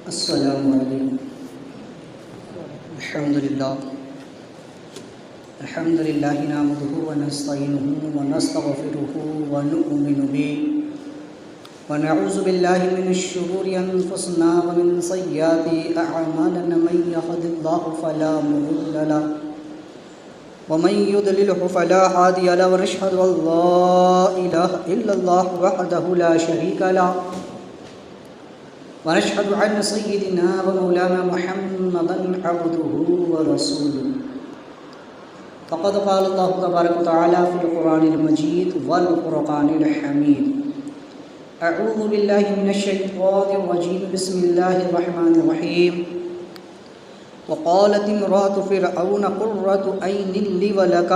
السلام علیکم. الحمد للہ نحمده ونستعینه ونستغفره ونؤمن به ونعوذ باللہ من الشرور انفسنا ومن سیئات اعمالنا من يهد الله فلا مضل له ومن يضلل فلا هادي له ونشهد ان لا اله الا الله وحده لا شريك له ونشهد أن سيدنا ومولانا محمدا عبده ورسوله. فقد قال الله تبارك وتعالى في القرآن المجيد والفرقان الحميد. أعوذ بالله من الشيطان الرجيم. بسم الله الرحمن الرحيم. وقالت امرأة فرعون قرة عين لي ولك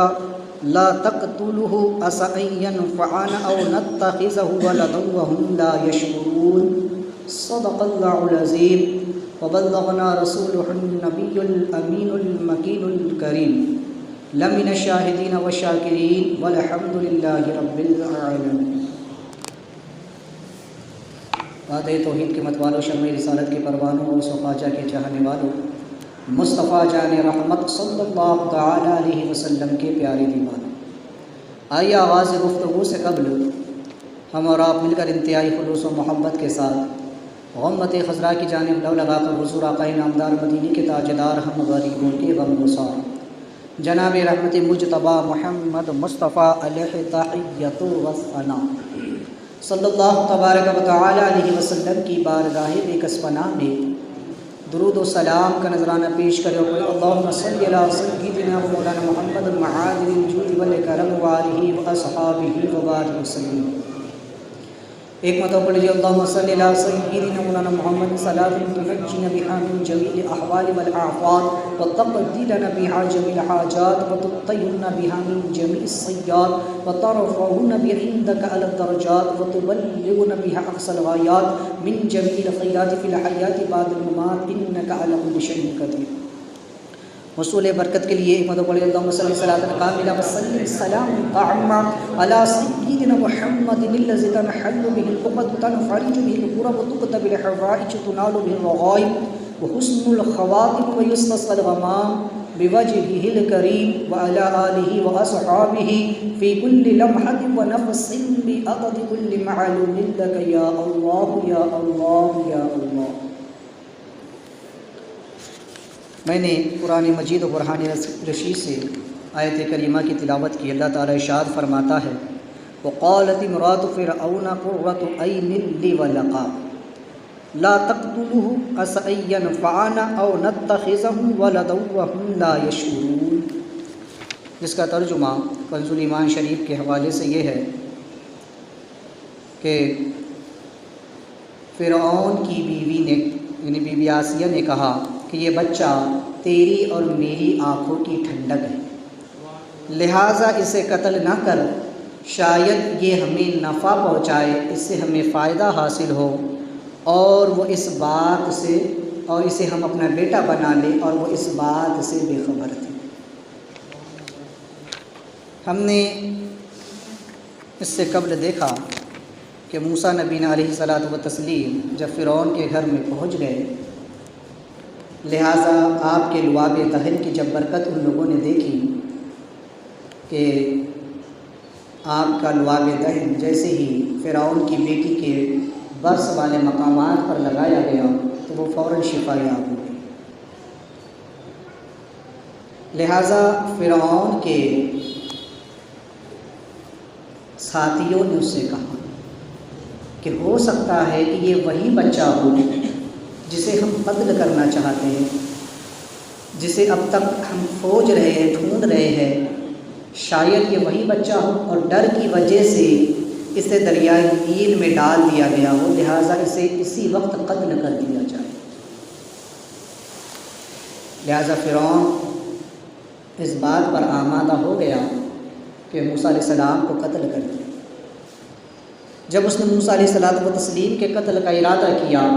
لا تقتله عسى أن ينفعنا أو نتخذه ولدا وهم لا يشعرون. صدق اللہ العظیم وبلغنا رسوله النبی الامین المکین الکریم لمن الشاہدین والشاکرین والحمد للہ رب العالمین. وعدہ توحید کے مت والوں، شمع رسالت کے پروانوں اور صفاجہ کے چاہنے والوں، مصطفیٰ جان رحمت صلی اللہ تعالی علیہ وسلم کے پیارے دیوانوں، آئیے آغاز گفتگو سے قبل ہم اور آپ مل کر انتہائی خلوص و محبت کے ساتھ غمت خضراء کی جانب لو لگا کر حضور آقا نامدار مدینے کے تاجدار ہم غریبوں کے غم گسار جناب رحمت مجتبی محمد مصطفیٰ علیہ تحیت و ثنا صلی اللہ تبارک و تعالی علیہ وسلم کی بارگاہ بے کس پناہ میں درود و سلام کا نذرانہ پیش کرے اور اللہم صلی علی سیدنا و مولانا محمد معادن الجود والکرم وآلہ و اصحابہ وبارک وسلم. ایک مرتبہ پڑھ لیجیے اللہم صلی علی سیدنا مولانا محمد صلاۃ تنجینا بہا من جمیع الاحوال والآفات وتقضی لنا بہا جمیع الحاجات وتطہرنا بہا من جمیع السیئات وترفعنا بہا عندک اعلی الدرجات وتبلغنا بہا اقصی الغایات من جمیع الخیرات فی الحیات بعد الممات انک علی کل شیء قدیر. حصول برکت کے لیے ایک مرتبہ پڑھیں اللہم صلی صلاۃ کاملہ وسلم سلام طعما علی سیدنا محمد الذی تنحل به العقد وتنفرج به الكرب وتقضى به الحوائج وتنال به الرغائب وحسن الخواتم ويستسقى الغمام بوجهه الكريم وعلى آله وأصحابه في كل لمحة ونفس بعدد كل معلوم لك يا الله يا الله يا الله. میں نے قرآن مجید و برہان رشید سے آیت کریمہ کی تلاوت کی. اللہ تعالیٰ ارشاد فرماتا ہے وقالت امرأة فرعون قرة عین لی ولک لا تقتلوه عسى أن ينفعنا أو نتخذه ولدا وهم لا يشعرون، جس کا ترجمہ کنز ایمان شریف کے حوالے سے یہ ہے کہ فرعون کی بیوی نے یعنی بی بی آسیہ نے کہا کہ یہ بچہ تیری اور میری آنکھوں کی ٹھنڈک ہے، لہٰذا اسے قتل نہ کر، شاید یہ ہمیں نفع پہنچائے، اس سے ہمیں فائدہ حاصل ہو، اور وہ اس بات سے اور اسے ہم اپنا بیٹا بنا لیں، اور وہ اس بات سے بے خبر تھی. ہم نے اس سے قبل دیکھا کہ موسیٰ نبی علیہ الصلاۃ والتسلیم جب فرعون کے گھر میں پہنچ گئے، لہٰذا آپ کے لعاب طاہر کی جب برکت ان لوگوں نے دیکھی کہ آپ کا لعاب طاہر جیسے ہی فرعون کی بیٹی کے برس والے مقامات پر لگایا گیا تو وہ فوراً شفا یاب ہو گئی. لہٰذا فرعون کے ساتھیوں نے اس سے کہا کہ ہو سکتا ہے کہ یہ وہی بچہ ہو جسے ہم قتل کرنا چاہتے ہیں، جسے اب تک ہم کھوج رہے ہیں، ڈھونڈ رہے ہیں، شاید یہ وہی بچہ ہو اور ڈر کی وجہ سے اسے دریائے نیل میں ڈال دیا گیا ہو، لہٰذا اسے اسی وقت قتل کر دیا جائے. لہٰذا فرعون اس بات پر آمادہ ہو گیا کہ موسیٰ علیہ السلام کو قتل کر دیا. جب اس نے موسیٰ علیہ السلام و تسلیم کے قتل کا ارادہ کیا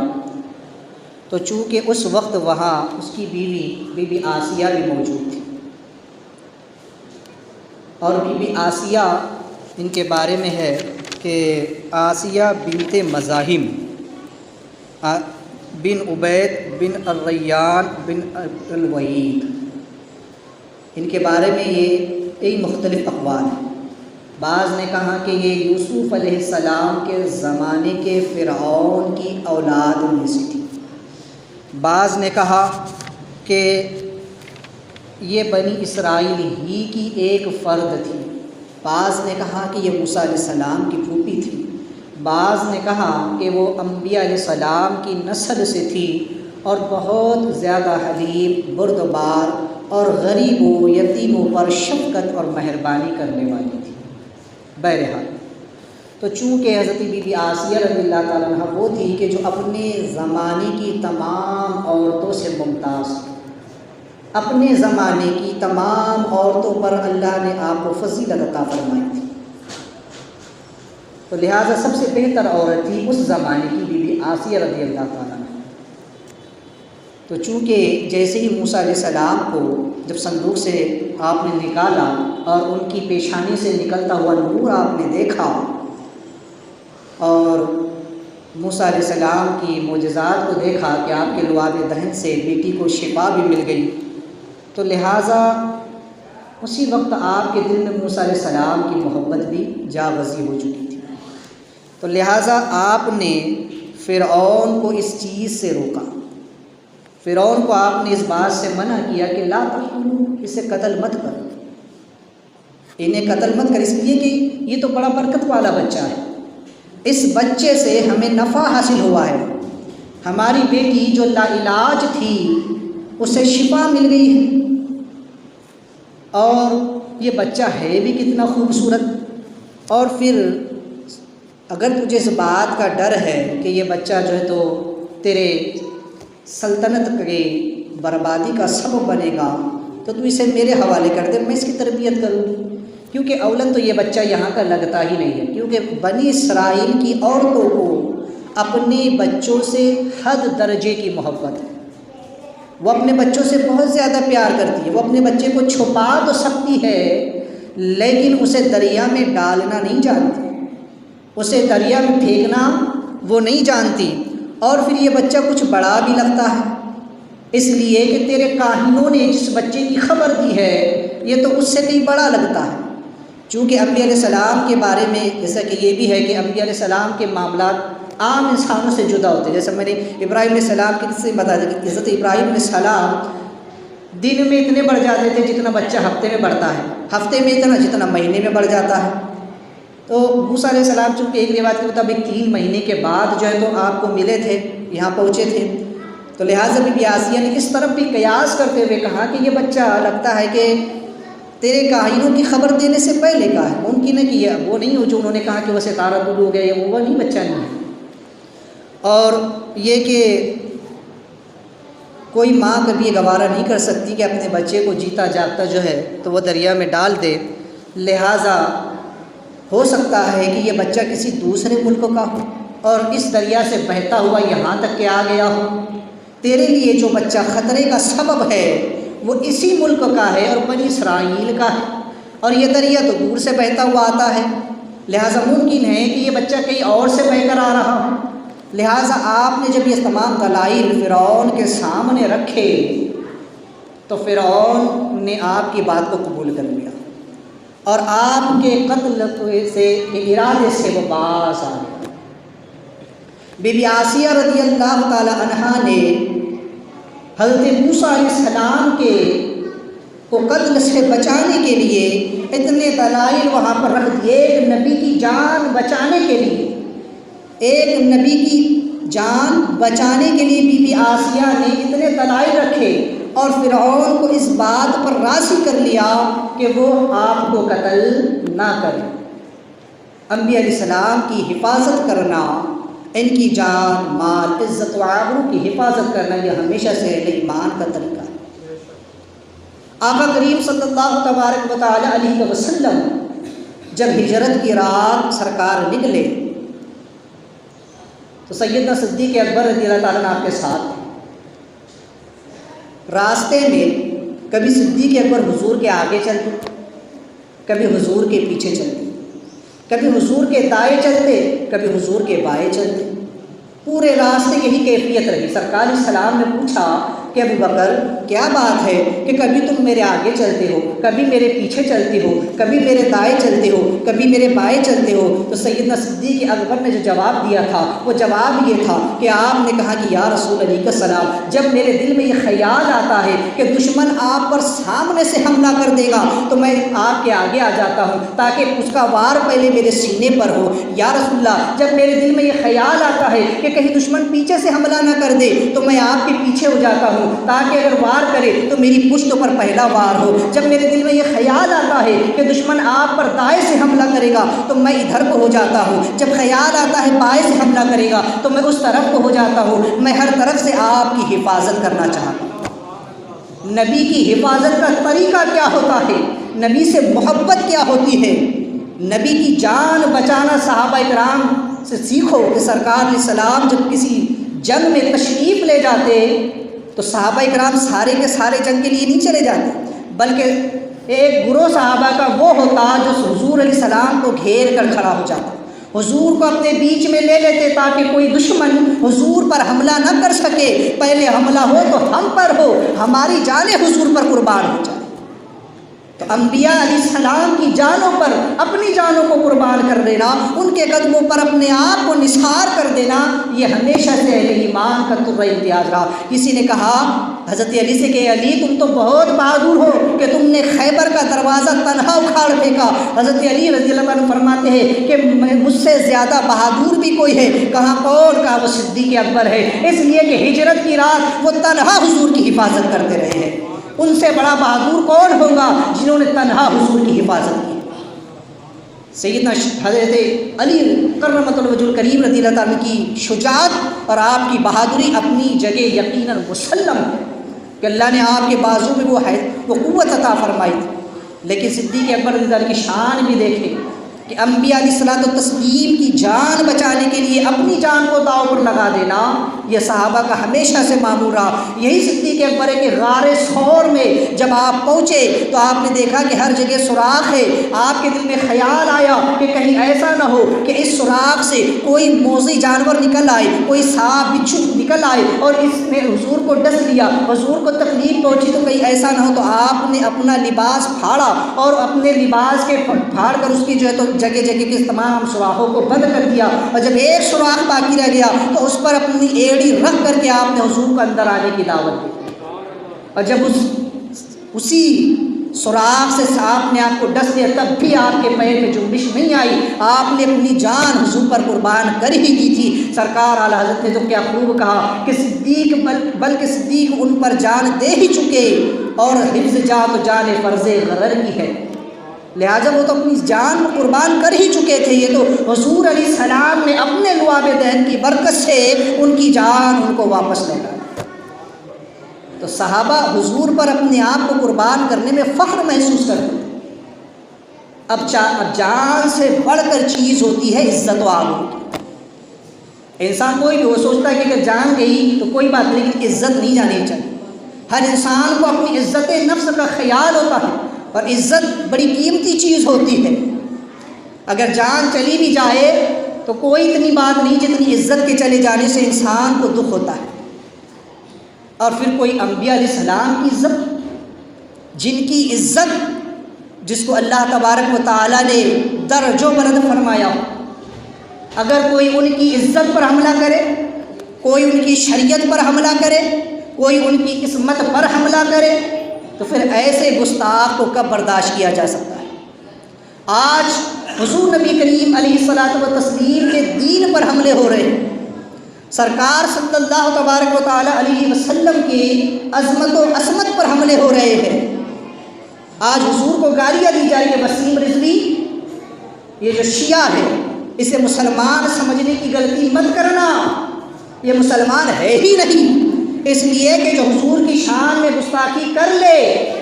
تو چونکہ اس وقت وہاں اس کی بیوی بی بی آسیہ بھی موجود تھی، اور بی بی آسیہ ان کے بارے میں ہے کہ آسیہ بنت مزاحم بن عبید بن الریان بن الولید۔ ان کے بارے میں یہ کئی مختلف اقوال ہیں۔ بعض نے کہا کہ یہ یوسف علیہ السلام کے زمانے کے فرعون کی اولاد میں سے تھی۔ بعض نے کہا کہ یہ بنی اسرائیل ہی کی ایک فرد تھی۔ بعض نے کہا کہ یہ موسیٰ علیہ السلام کی پھوپھی تھی۔ بعض نے کہا کہ وہ انبیاء علیہ السلام کی نسل سے تھی اور بہت زیادہ حلیم، بردبار اور غریبوں یتیموں پر شفقت اور مہربانی کرنے والی تھی۔ بہرحال تو چونکہ حضرت بی بی آسیہ رضی اللہ تعالیٰ عنہ وہ تھی کہ جو اپنے زمانے کی تمام عورتوں سے ممتاز تھی، اپنے زمانے کی تمام عورتوں پر اللہ نے آپ کو فضیلت عطا فرمائی تھی، تو لہٰذا سب سے بہتر عورت تھی اس زمانے کی بی بی آسیہ رضی اللہ تعالیٰ عنہ۔ تو چونکہ جیسے ہی موسیٰ علیہ السلام کو جب صندوق سے آپ نے نکالا اور ان کی پیشانی سے نکلتا ہوا نور آپ نے دیکھا اور موسیٰ علیہ السلام کی معجزات کو دیکھا کہ آپ کے لعاب دہن سے بیٹی کو شفا بھی مل گئی، تو لہٰذا اسی وقت آپ کے دل میں موسیٰ علیہ السلام کی محبت بھی جاوزی ہو چکی تھی، تو لہٰذا آپ نے فرعون کو اس چیز سے روکا۔ فرعون کو آپ نے اس بات سے منع کیا کہ لا تقتلوا، اسے قتل مت کرو، انہیں قتل مت کر، اس لیے کہ یہ تو بڑا برکت والا بچہ ہے، اس بچے سے ہمیں نفع حاصل ہوا ہے، ہماری بیٹی جو لا علاج تھی اسے شفا مل گئی ہے، اور یہ بچہ ہے بھی کتنا خوبصورت، اور پھر اگر تجھے اس بات کا ڈر ہے کہ یہ بچہ جو ہے تو تیرے سلطنت کی بربادی کا سبب بنے گا تو تو اسے میرے حوالے کر دے، میں اس کی تربیت کروں گی، کیونکہ اولاً تو یہ بچہ یہاں کا لگتا ہی نہیں ہے، کیونکہ بنی اسرائیل کی عورتوں کو اپنے بچوں سے حد درجے کی محبت ہے، وہ اپنے بچوں سے بہت زیادہ پیار کرتی ہے، وہ اپنے بچے کو چھپا تو سکتی ہے لیکن اسے دریا میں ڈالنا نہیں جانتی، اسے دریا میں پھینکنا وہ نہیں جانتی، اور پھر یہ بچہ کچھ بڑا بھی لگتا ہے، اس لیے کہ تیرے کاہنوں نے جس بچے کی خبر دی ہے یہ تو اس سے کہیں بڑا لگتا ہے۔ چونکہ انبیاء علیہ السلام کے بارے میں جیسا کہ یہ بھی ہے کہ انبیاء علیہ السلام کے معاملات عام انسانوں سے جدا ہوتے ہیں، جیسے میں نے ابراہیم علیہ السلام کے قصے بتا دیا کہ حضرت ابراہیم علیہ السلام دن میں اتنے بڑھ جاتے تھے جتنا بچہ ہفتے میں بڑھتا ہے، ہفتے میں اتنا جتنا مہینے میں بڑھ جاتا ہے۔ تو موسیٰ علیہ السلام چونکہ ایک روایت کے مطابق 3 مہینے کے بعد جو ہے تو آپ کو ملے تھے، یہاں پہنچے تھے، تو لہٰذا بی بی آسیہ نے اس طرف بھی قیاس کرتے ہوئے کہا کہ یہ بچہ لگتا ہے کہ تیرے کاہنوں کی خبر دینے سے پہلے کا ہے، ممکن ہے کہ یہ وہ نہیں ہو جو انہوں نے کہا کہ وہ ستارہ طلوع ہو گیا، یہ وہ نہیں بچہ نہیں ہے۔ اور یہ کہ کوئی ماں کبھی یہ گوارہ نہیں کر سکتی کہ اپنے بچے کو جیتا جاگتا جو ہے تو وہ دریا میں ڈال دے، لہٰذا ہو سکتا ہے کہ یہ بچہ کسی دوسرے ملک کا ہو اور اس دریا سے بہتا ہوا یہاں تک کہ آ گیا ہو، تیرے لیے جو بچہ خطرے کا سبب ہے وہ اسی ملک کا ہے اور بنی اسرائیل کا ہے، اور یہ دریا تو دور سے بہتا ہوا آتا ہے، لہٰذا ممکن ہے کہ یہ بچہ کہیں اور سے بہہ کر آ رہا ہو۔ لہٰذا آپ نے جب یہ تمام دلائل فرعون کے سامنے رکھے تو فرعون نے آپ کی بات کو قبول کر لیا اور آپ کے قتل سے ارادے سے وہ باز آ گیا۔ بی بی آسیہ رضی اللہ تعالی عنہا نے حضرت موسیٰ علیہ السلام کو قتل سے بچانے کے لیے اتنے دلائل وہاں پر رکھ دیے، ایک نبی کی جان بچانے کے لیے، ایک نبی کی جان بچانے کے لیے بی بی آسیہ نے اتنے دلائل رکھے اور فرعون کو اس بات پر راضی کر لیا کہ وہ آپ کو قتل نہ کرے۔ انبیاء علیہ السلام کی حفاظت کرنا، ان کی جان، مال، عزت و آبرو کی حفاظت کرنا یہ ہمیشہ سے اہل ایمان کا طریقہ ہے۔ آقا کریم صلی اللہ تبارک و تعالی علیہ وسلم جب ہجرت کی رات سرکار نکلے تو سیدنا صدیق اکبر رضی اللہ تعالیٰ عنہ آپ کے ساتھ تھے۔ راستے میں کبھی صدیق اکبر حضور کے آگے چلتے، کبھی حضور کے پیچھے چلتے، کبھی حضور کے دائیں چلتے، کبھی حضور کے بائیں چلتے۔ تو پورے راستے یہی کیفیت رہی۔ سرکار علیہ السلام نے پوچھا کہ ابو بکر کیا بات ہے کہ کبھی تم میرے آگے چلتے ہو، کبھی میرے پیچھے چلتے ہو، کبھی میرے دائیں چلتے ہو، کبھی میرے بائیں چلتے ہو؟ تو سیدنا صدیق اکبر نے جو جواب دیا تھا وہ جواب یہ تھا کہ آپ نے کہا کہ یا رسول علیہ السلام، جب میرے دل میں یہ خیال آتا ہے کہ دشمن آپ پر سامنے سے حملہ کر دے گا تو میں آپ کے آگے آ جاتا ہوں تاکہ اس کا وار پہلے میرے سینے پر ہو۔ یا رسول اللہ، جب میرے دل میں یہ خیال آتا ہے کہ کہیں دشمن پیچھے سے حملہ نہ کر دے تو میں آپ کے پیچھے ہو جاتا ہوں تاکہ اگر وار کرے تو میری پشت پر پہلا وار ہو۔ جب میرے دل میں یہ خیال آتا ہے کہ دشمن آپ پر دائیں سے حملہ کرے گا تو میں ادھر کو ہو جاتا ہوں۔ جب خیال آتا ہے بائیں سے حملہ کرے گا تو میں اس طرف کو ہو جاتا ہوں۔ میں ہر طرف سے آپ کی حفاظت کرنا چاہتا ہوں۔ نبی کی حفاظت کا طریقہ کیا ہوتا ہے؟ نبی سے محبت کیا ہوتی ہے؟ نبی کی جان بچانا صحابہ اکرام سے سیکھو کہ سرکار علیہ السلام جب کسی جنگ میں تشریف لے جاتے تو صحابہ اکرام سارے کے سارے جنگ کے لیے نہیں چلے جاتے، بلکہ ایک گروہ صحابہ کا وہ ہوتا جو حضور علیہ السلام کو گھیر کر کھڑا ہو جاتا، حضور کو اپنے بیچ میں لے لیتے تاکہ کوئی دشمن حضور پر حملہ نہ کر سکے۔ پہلے حملہ ہو تو ہم پر ہو، ہماری جانیں حضور پر قربان ہو جائے۔ تو انبیاء علیہ السلام کی جانوں پر اپنی جانوں کو قربان کر دینا، ان کے قدموں پر اپنے آپ کو نثار کر دینا، یہ ہمیشہ سے اہل ایمان کا طرز امتیاز رہا۔ کسی نے کہا حضرت علی سے کہ علی تم تو بہت بہادر ہو کہ تم نے خیبر کا دروازہ تنہا اکھاڑ پھینکا۔ حضرت علی رضی اللہ عنہ فرماتے ہیں کہ مجھ سے زیادہ بہادر بھی کوئی ہے؟ کہاں کون؟ کہا وہ صدیق اکبر ہے، اس لیے کہ ہجرت کی رات وہ تنہا حضور کی حفاظت کرتے رہے ہیں۔ ان سے بڑا بہادر کون ہوگا جنہوں نے تنہا حضور کی حفاظت کی؟ سیدنا حضرت علی کرمۃ الوجہ الکریم رضی اللہ عنہ کی شجاعت اور آپ کی بہادری اپنی جگہ یقیناً مسلم ہے کہ اللہ نے آپ کے بازو میں وہ قوت عطا فرمائی تھی۔ لیکن صدیق اکبر رضی اللہ عنہ کی شان بھی دیکھیں کہ انبیاء علیہ الصلوۃ والتسلیم کی جان بچانے کے لیے اپنی جان کو داؤ پر لگا دینا یہ صحابہ کا ہمیشہ سے معمول رہا۔ یہی صدیق اکبر ہے کہ غار ثور میں جب آپ پہنچے تو آپ نے دیکھا کہ ہر جگہ سوراخ ہے۔ آپ کے دل میں خیال آیا کہ کہیں ایسا نہ ہو کہ اس سوراخ سے کوئی موذی جانور نکل آئے، کوئی سانپ بچھو نکل آئے اور اس نے حضور کو ڈس لیا، حضور کو تکلیف پہنچی تو کہیں ایسا نہ ہو۔ تو آپ نے اپنا لباس پھاڑا اور اپنے لباس کے پھاڑ کر اس کی جو ہے تو جگہ جگہ کے تمام سوراخوں کو بند کر دیا، اور جب ایک سوراخ باقی رہ گیا تو اس پر اپنی ایڑی رکھ کر کے آپ نے حضور کو اندر آنے کی دعوت دی، اور جب اسی سوراخ سے سانپ نے آپ کو ڈس لیا تب بھی آپ کے پیر میں جنبش نہیں آئی، آپ نے اپنی جان حضور پر قربان کر ہی دی تھی۔ سرکار اعلیٰ حضرت نے تو کیا خوب کہا کہ صدیق بلکہ صدیق ان پر جان دے ہی چکے، اور حفظ جا تو جان فرض غرر کی ہے، لہٰذا وہ تو اپنی جان کو قربان کر ہی چکے تھے۔ یہ تو حضور علیہ السلام نے اپنے لعاب دہن کی برکت سے ان کی جان ان کو واپس لوٹا۔ تو صحابہ حضور پر اپنے آپ کو قربان کرنے میں فخر محسوس کرتے تھے۔ اب جان سے بڑھ کر چیز ہوتی ہے عزت و آبرو۔ انسان کوئی بھی وہ سوچتا ہے کہ اگر جان گئی تو کوئی بات نہیں، لیکن عزت نہیں جانی چاہیے۔ ہر انسان کو اپنی عزت نفس کا خیال ہوتا ہے، اور عزت بڑی قیمتی چیز ہوتی ہے۔ اگر جان چلی بھی جائے تو کوئی اتنی بات نہیں جتنی عزت کے چلے جانے سے انسان کو دکھ ہوتا ہے۔ اور پھر کوئی انبیاء علیہ السلام کی عزت، جن کی عزت جس کو اللہ تبارک و تعالیٰ نے درج و بلند فرمایا، اگر کوئی ان کی عزت پر حملہ کرے، کوئی ان کی شریعت پر حملہ کرے، کوئی ان کی عصمت پر حملہ کرے تو پھر ایسے گستاخ کو کب برداشت کیا جا سکتا ہے؟ آج حضور نبی کریم علیہ الصلوۃ والتسلیم کے دین پر حملے ہو رہے ہیں، سرکار صلی اللہ تبارک و تعالیٰ علیہ وسلم کی عظمت و عصمت پر حملے ہو رہے ہیں۔ آج حضور کو گالیاں دی جا رہی ہے۔ وسیم رضوی یہ جو شیعہ ہے اسے مسلمان سمجھنے کی غلطی مت کرنا، یہ مسلمان ہے ہی نہیں، اس لیے کہ جو حضور کی شان میں گستاخی کر لے،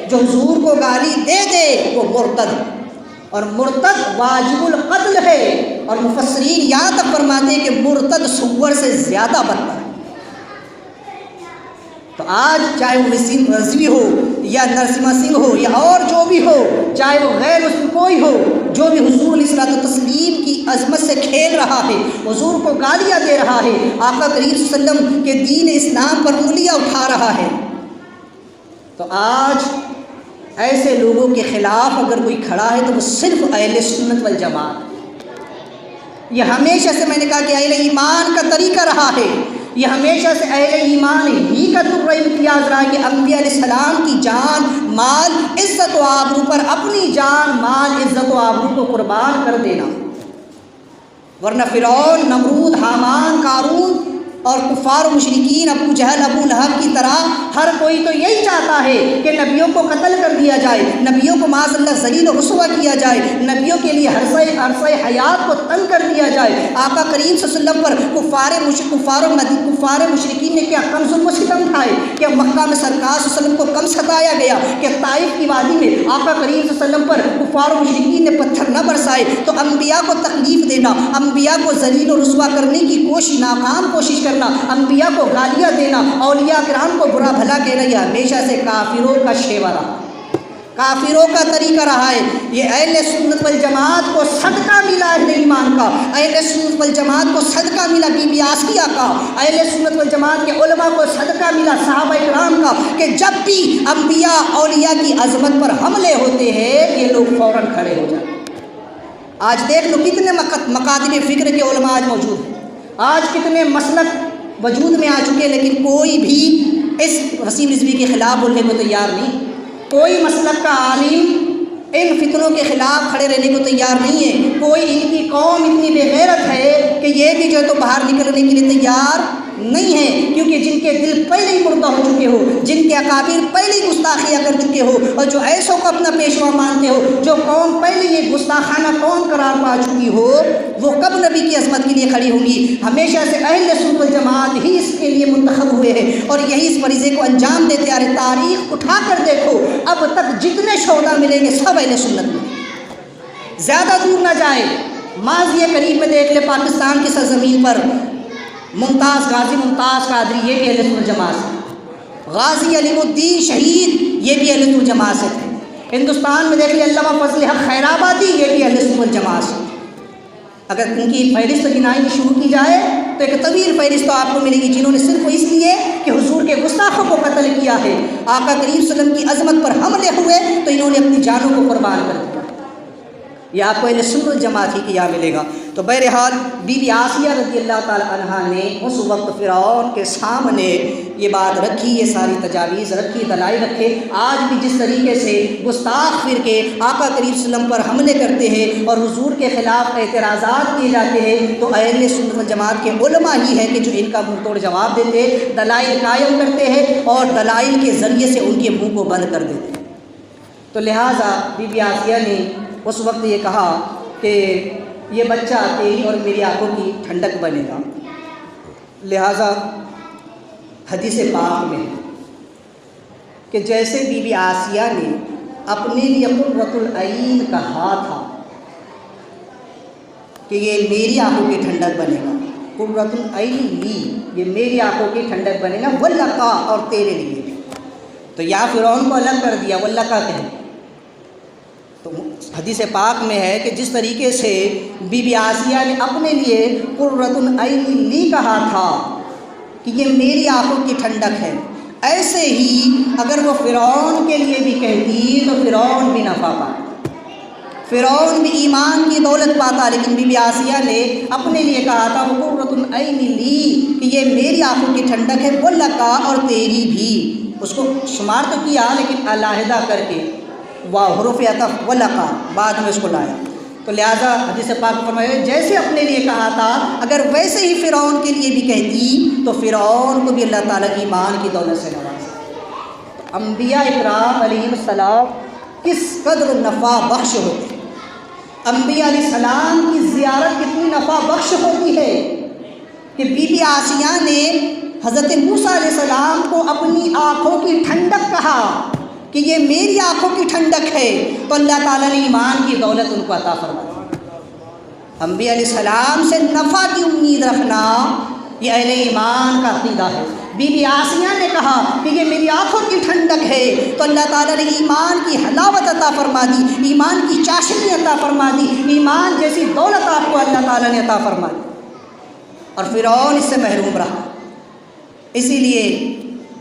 جو حضور کو گالی دے دے وہ مرتد ہے، اور مرتد واجب القتل ہے، اور مفسرین یہاں تک فرماتے ہیں کہ مرتد سور سے زیادہ بدتر ہے۔ تو آج چاہے وہ وسیم رضوی ہو یا نرسمہ سنگھ ہو یا اور جو بھی ہو، چاہے وہ غیر مسلم کوئی ہو، جو بھی حضور علیہ الصلوۃ والتسلیم کی عظمت سے کھیل رہا ہے، حضور کو گالیاں دے رہا ہے، آقا کریم صلی اللہ علیہ وسلم کے دین اسلام پر انگلیاں اٹھا رہا ہے، تو آج ایسے لوگوں کے خلاف اگر کوئی کھڑا ہے تو وہ صرف اہل سنت والجماعت۔ یہ ہمیشہ سے میں نے کہا کہ اہل ایمان کا طریقہ رہا ہے، یہ ہمیشہ سے اہل ایمان ہی کا درجہ امتیاز رہا ہے کہ انبیاء علیہ السلام کی جان مال عزت و آبرو پر اپنی جان مال عزت و آبرو کو قربان کر دینا، ورنہ فرعون، نمرود، حامان، قارون اور کفار و مشرکین، ابو جہل، ابو لہب کی طرح ہر کوئی تو یہی چاہتا ہے کہ نبیوں کو قتل کر دیا جائے، نبیوں کو معاذ اللہ ذلیل و رسوا کیا جائے، نبیوں کے لیے عرصہ حیات کو تنگ کر دیا جائے۔ آقا کریم صلی اللہ علیہ وسلم پر کفار مشرکین نے کیا کم ظلم و ستم اٹھائے، کہ مکہ میں سرکار صلی اللہ علیہ وسلم کو کم ستایا گیا، کہ طائف کی وادی میں آقا کریم صلی اللہ علیہ وسلم پر کفار و مشرکین نے پتھر نہ برسائے۔ تو انبیاء کو تکلیف دینا، انبیاء کو ذلیل و رسوا کرنے کی ناکام کوشش کرنا، انبیاء کو گالیاں دینا، اولیاء کرام کو برا بھلا کہنا، یہ ہمیشہ سے کافروں کا شیوا رہا، کافروں کا طریقہ رہا ہے۔ یہ اہل سنت والجماعت کو صدقہ ملا اہل ایمان کا، اہل سنت والجماعت کو صدقہ ملا بی بی آسیہ کا، اہل سنت والجماعت کے علماء کو صدقہ ملا صحابہ کرام کا، کہ جب بھی انبیاء اولیاء کی عظمت پر حملے ہوتے ہیں یہ لوگ فوراً کھڑے ہو جاتے ہیں۔ آج دیکھ لو کتنے مکاتب فکر کے علماء آج موجود ہیں، آج کتنے مسلک وجود میں آ چکے، لیکن کوئی بھی اس وسیم رضوی کے خلاف بولنے کو تیار نہیں، کوئی مسلک کا عالم ان فتنوں کے خلاف کھڑے رہنے کو تیار نہیں ہے، کوئی ان کی قوم اتنی بے غیرت ہے کہ یہ بھی جو ہے تو باہر نکلنے کے لیے تیار نہیں ہے، کیونکہ جن کے دل پہلے ہی مردہ ہو چکے ہو، جن کے اکابر پہلے ہی گستاخیاں کر چکے ہو، اور جو ایسوں کو اپنا پیشوا مانتے ہو، جو قوم پہلے یہ گستاخانہ قوم قرار پا چکی ہو، وہ کب نبی کی عظمت کے لیے کھڑی ہوں گی؟ ہمیشہ سے اہل سنت والجماعت ہی اس کے لیے منتخب ہوئے ہیں اور یہی اس فریضے کو انجام دیتے آ رہے۔ تاریخ اٹھا کر دیکھو، اب تک جتنے شہداء ملیں گے سب اہل سنت میں، زیادہ دور نہ جائے، ماضی قریب میں دیکھ لے پاکستان کی سرزمین پر غازی ممتاز قادری، یہ بھی اہل سنت جماعت سے، غازی علیم الدین شہید، یہ بھی اہل سنت جماعت سے تھے۔ ہندوستان میں دیکھ لیں علامہ فضل حق خیرآبادی، یہ بھی اہل سنت جماعت سے۔ اگر ان کی فہرست گنائی شروع کی جائے تو ایک طویل فہرست تو آپ کو ملے گی، جنہوں نے صرف اس لیے کہ حضور کے گستاخوں کو قتل کیا ہے، آقا کریم صلی اللہ علیہ وسلم کی عظمت پر حملے ہوئے تو انہوں نے اپنی جانوں کو قربان کر دیا۔ یہ آپ کو اہل سنت جماعت ہی کیا ملے گا۔ تو بہرحال بی بی آسیہ رضی اللہ تعالی عنہا نے اس وقت فرعون کے سامنے یہ بات رکھی، یہ ساری تجاویز رکھی، دلائل رکھے۔ آج بھی جس طریقے سے گستاخ فرقے آقا کریم صلی اللہ علیہ وسلم پر حملے کرتے ہیں اور حضور کے خلاف اعتراضات کیے جاتے ہیں، تو اہل سنت والجماعت کے علماء ہی ہیں کہ جو ان کا منہ توڑ جواب دیتے ہیں، دلائل قائم کرتے ہیں اور دلائل کے ذریعے سے ان کے منہ کو بند کر دیتے ہیں۔ تو لہٰذا بی بی آسیہ نے اس وقت یہ کہا کہ یہ بچہ تیری اور میری آنکھوں کی ٹھنڈک بنے گا۔ لہٰذا حدیث پاک میں کہ جیسے بی بی آسیہ نے اپنے لیے قرۃ العین کہا تھا کہ یہ میری آنکھوں کی ٹھنڈک بنے گا، قرۃ العین لی، یہ میری آنکھوں کی ٹھنڈک بنے گا، واللقا، اور تیرے لیے بھی، تو یا فرعون کو الگ کر دیا، واللقا کہہ۔ تو حدیث پاک میں ہے کہ جس طریقے سے بی بی آسیہ نے اپنے لیے قرۃ العین لی کہا تھا کہ یہ میری آنکھوں کی ٹھنڈک ہے، ایسے ہی اگر وہ فرعون کے لیے بھی کہتی تو فرعون بھی نفع پاتا، فرعون بھی ایمان کی دولت پاتا، لیکن بی بی آسیہ نے اپنے لیے کہا تھا وہ قرۃ العین لی، کہ یہ میری آنکھوں کی ٹھنڈک ہے، واللقا، اور تیری بھی۔ اس کو شمار تو کیا لیکن علیحدہ کر کے، حروف عطف واللقا بعد میں اس کو لایا۔ تو لہٰذا حدیث پاک فرمایا جیسے اپنے لیے کہا تھا اگر ویسے ہی فرعون کے لیے بھی کہتی تو فرعون کو بھی اللہ تعالیٰ کی ایمان کی دولت سے نوازا۔ انبیاء اکرام علیہ السلام کس قدر نفع بخش ہوتے ہیں، انبیاء علیہ السلام کی زیارت کتنی نفع بخش ہوتی ہے کہ بی بی آسیہ نے حضرت موسیٰ علیہ السلام کو اپنی آنکھوں کی ٹھنڈک کہا کہ یہ میری آنکھوں کی ٹھنڈک ہے، تو اللہ تعالیٰ نے ایمان کی دولت ان کو عطا فرمائی۔ انبیاء علیہ السلام سے نفع کی امید رکھنا یہ اہل ایمان کا عقیدہ ہے۔ بی بی آسیہ نے کہا کہ یہ میری آنکھوں کی ٹھنڈک ہے، تو اللہ تعالیٰ نے ایمان کی حلاوت عطا فرما دی، ایمان کی چاشنی عطا فرما دی، ایمان جیسی دولت آپ کو اللہ تعالیٰ نے عطا فرما دی، اور فرعون اس سے محروم رہا۔ اسی لیے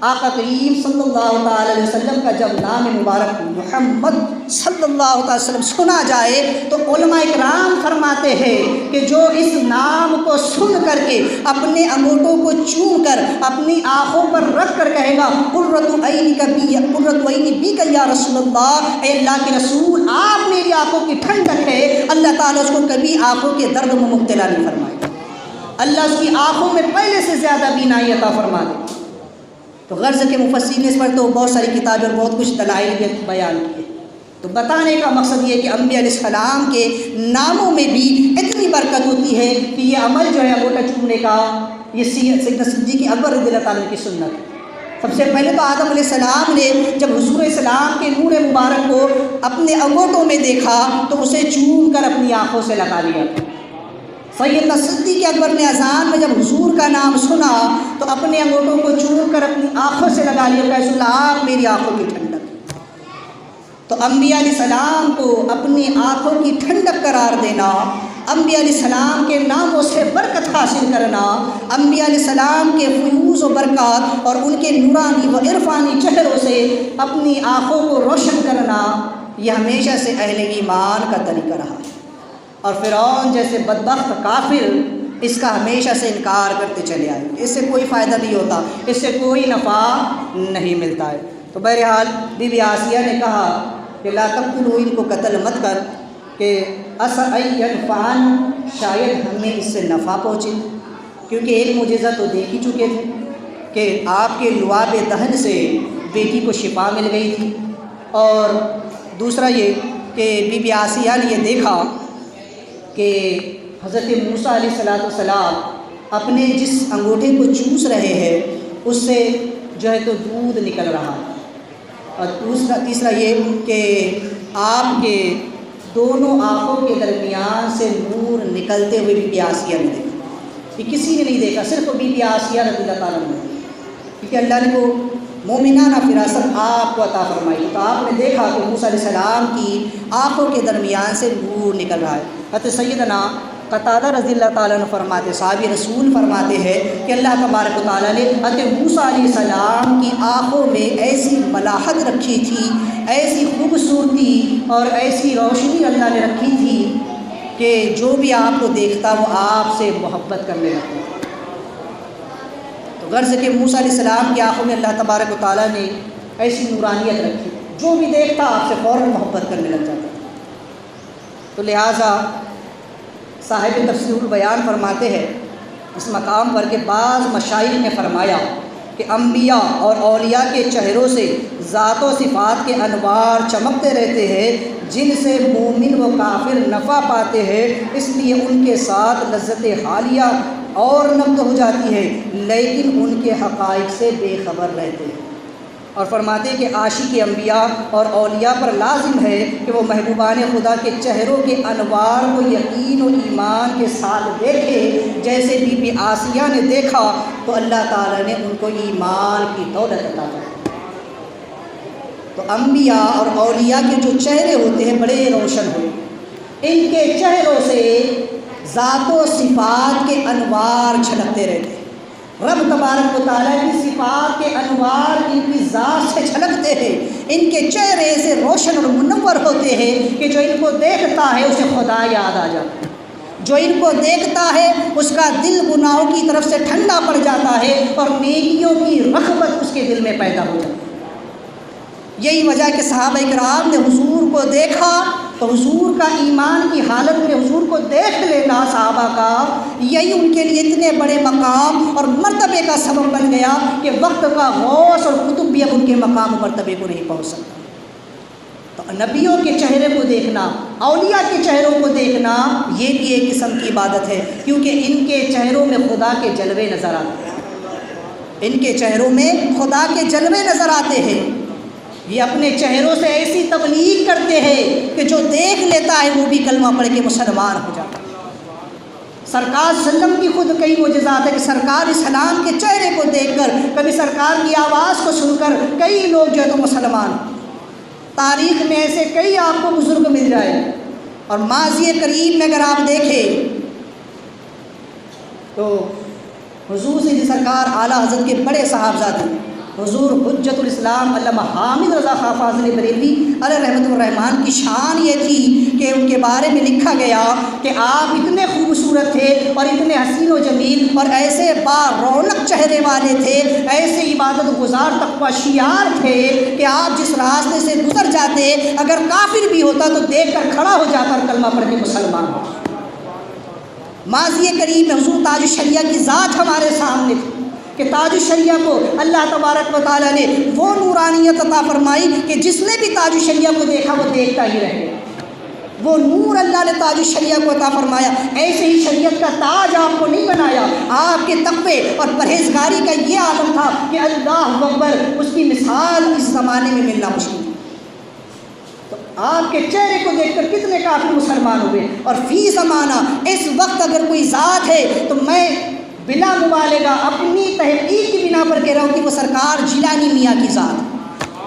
آقا کریم صلی اللہ تعالی علیہ وسلم کا جب نام مبارک محمد صلی اللہ تعالی وسلم سنا جائے تو علماء اکرام فرماتے ہیں کہ جو اس نام کو سن کر کے اپنے انگوٹھوں کو چوم کر اپنی آنکھوں پر رکھ کر کہے گا قرۃ عینی بیک یا رسول اللہ، اے اللہ کے رسول آپ میری آنکھوں کی ٹھنڈک ہے، اللہ تعالیٰ اس کو کبھی آنکھوں کے درد میں مبتلا نہیں فرمائے گا، اللہ اس کی آنکھوں میں پہلے سے زیادہ بینائی عطا فرما دے۔ تو غرض کے مفسرین نے اس پر تو بہت ساری کتابیں اور بہت کچھ دلائل بھی بیان کیے۔ تو بتانے کا مقصد یہ کہ انبیاء علیہ السلام کے ناموں میں بھی اتنی برکت ہوتی ہے کہ یہ عمل جو ہے انگوٹھا چومنے کا، یہ سیدنا صدیق اکبر رضی اللہ تعالیٰ کی سنت ہے۔ سب سے پہلے تو آدم علیہ السلام نے جب حضور السلام کے نور مبارک کو اپنے انگوٹھوں میں دیکھا تو اسے چوم کر اپنی آنکھوں سے لگا لیا۔ سیدنا صدیق اکبر نے اذان میں جب حضور کا نام سنا تو اپنے انگوٹھوں کو چوم کر اپنی آنکھوں سے لگا لیا، کہ رسول اللہ آپ میری آنکھوں کی ٹھنڈک۔ تو انبیاء علیہ السلام کو اپنی آنکھوں کی ٹھنڈک قرار دینا، انبیاء علیہ السلام کے ناموں سے برکت حاصل کرنا، انبیاء علیہ السلام کے فیوز و برکات اور ان کے نورانی و عرفانی چہروں سے اپنی آنکھوں کو روشن کرنا، یہ ہمیشہ سے اہل ایمان کا طریقہ رہا ہے۔ اور فرعون جیسے بدبخت کافر اس کا ہمیشہ سے انکار کرتے چلے آئے، اس سے کوئی فائدہ نہیں ہوتا، اس سے کوئی نفع نہیں ملتا ہے۔ تو بہرحال بی بی آسیہ نے کہا کہ لا تقتلوا، ان کو قتل مت کر، کہ عسى ان ينفعنا، شاید ہمیں اس سے نفع پہنچے، کیونکہ ایک معجزہ تو دیکھ ہی چکے تھے کہ آپ کے لعاب دہن سے بیٹی کو شفا مل گئی تھی، اور دوسرا یہ کہ بی بی آسیہ نے یہ دیکھا کہ حضرت موسیٰ علیہ السلام اپنے جس انگوٹھے کو چوس رہے ہیں اس سے جو ہے تو دودھ نکل رہا ہے، اور تیسرا یہ کہ آپ کے دونوں آنکھوں کے درمیان سے نور نکلتے ہوئے بی بی آسیہ نے دیکھا۔ یہ کسی نے نہیں دیکھا، صرف بی بی آسیہ رضی اللہ تعالیٰ نے، کیونکہ اللہ نے وہ مومنانہ فراست آپ کو عطا فرمائی۔ تو آپ نے دیکھا کہ موسیٰ علیہ السلام کی آنکھوں کے درمیان سے نور نکل رہا ہے۔ حضرت سیدنا قتادہ رضی اللہ تعالیٰ نے فرماتے، صحابی رسول فرماتے ہیں کہ اللہ تبارک و تعالیٰ نے حضرت موسیٰ علیہ السلام کی آنکھوں میں ایسی ملاحت رکھی تھی، ایسی خوبصورتی اور ایسی روشنی اللہ نے رکھی تھی کہ جو بھی آپ کو دیکھتا وہ آپ سے محبت کرنے لگتا۔ تو غرض کہ موسیٰ علیہ السلام کی آنکھوں میں اللہ تبارک و تعالیٰ نے ایسی نورانیت رکھی، جو بھی دیکھتا آپ سے فوراً محبت کرنے لگ جاتا۔ تو لہٰذا صاحب تفسیر البیان فرماتے ہیں اس مقام پر کہ بعض مشائخ نے فرمایا کہ انبیاء اور اولیاء کے چہروں سے ذات و صفات کے انوار چمکتے رہتے ہیں، جن سے مومن و کافر نفع پاتے ہیں، اس لیے ان کے ساتھ لذت حالیہ اور نقد ہو جاتی ہے، لیکن ان کے حقائق سے بے خبر رہتے ہیں۔ اور فرماتے ہیں کہ عاشق انبیاء اور اولیاء پر لازم ہے کہ وہ محبوبان خدا کے چہروں کے انوار کو یقین و ایمان کے ساتھ دیکھے، جیسے بی بی آسیہ نے دیکھا تو اللہ تعالیٰ نے ان کو ایمان کی دولت عطا کی۔ تو انبیاء اور اولیاء کے جو چہرے ہوتے ہیں بڑے روشن ہوتے، ان کے چہروں سے ذات و صفات کے انوار چھلکتے رہتے ہیں، رب تبارک و تعالیٰ کی صفات کے انوار ان کی ذات سے چھلکتے ہیں، ان کے چہرے سے روشن اور منور ہوتے ہیں کہ جو ان کو دیکھتا ہے اسے خدا یاد آ جاتا ہے، جو ان کو دیکھتا ہے اس کا دل گناہوں کی طرف سے ٹھنڈا پڑ جاتا ہے اور نیکیوں کی رغبت اس کے دل میں پیدا ہو جاتی ہے۔ یہی وجہ کہ صحابہ کرام نے حضور کو دیکھا تو حضور کا ایمان کی حالت میں حضور کو دیکھ لینا صحابہ کا یہی ان کے لیے اتنے بڑے مقام اور مرتبے کا سبب بن گیا کہ وقت کا غوث اور قطب بھی اب ان کے مقام و مرتبے کو نہیں پہنچ سکتا۔ تو نبیوں کے چہرے کو دیکھنا، اولیاء کے چہروں کو دیکھنا یہ بھی ایک قسم کی عبادت ہے، کیونکہ ان کے چہروں میں خدا کے جلوے نظر آتے ہیں، ان کے چہروں میں خدا کے جلوے نظر آتے ہیں۔ یہ اپنے چہروں سے ایسی تبلیغ کرتے ہیں کہ جو دیکھ لیتا ہے وہ بھی کلمہ پڑھ کے مسلمان ہو جاتا ہے۔ سرکار صلی اللہ علیہ وسلم کی خود کئی معجزات ہے کہ سرکار اسلام کے چہرے کو دیکھ کر، کبھی سرکار کی آواز کو سن کر کئی لوگ جو ہے تو مسلمان۔ تاریخ میں ایسے کئی آپ کو بزرگ مل جائے، اور ماضی قریب میں اگر آپ دیکھیں تو حضور سے سرکار اعلیٰ حضرت کے بڑے صاحبزادے حضور حجت الاسلام علامہ حامد رضا خاں فاضل بریلوی علیہ رحمۃ الرحمٰن کی شان یہ تھی کہ ان کے بارے میں لکھا گیا کہ آپ اتنے خوبصورت تھے اور اتنے حسین و جمیل اور ایسے با رونق چہرے والے تھے، ایسے عبادت گزار تقویٰ شیار تھے کہ آپ جس راستے سے گزر جاتے اگر کافر بھی ہوتا تو دیکھ کر کھڑا ہو جاتا اور کلمہ پڑھ کے مسلمان ہو۔ ماضی قریب میں حضور تاج الشریعہ کی ذات ہمارے سامنے تھی کہ تاج الشریعہ کو اللہ تبارک و تعالیٰ نے وہ نورانیت عطا فرمائی کہ جس نے بھی تاج الشریعہ کو دیکھا وہ دیکھتا ہی رہ گیا۔ وہ نور اللہ نے تاج الشریعہ کو عطا فرمایا۔ ایسے ہی شریعت کا تاج آپ کو نہیں بنایا، آپ کے تقوی اور پرہیزگاری کا یہ عالم تھا کہ اللہ اکبر، اس کی مثال اس زمانے میں ملنا مشکل ہے۔ تو آپ کے چہرے کو دیکھ کر کتنے کافی مسلمان ہوئے، اور فی زمانہ اس وقت اگر کوئی ذات ہے تو میں بلا مبالغہ اپنی تحقیق کی بنا پر کہہ رہا ہوں کہ وہ سرکار جیلانی میاں کی ذات،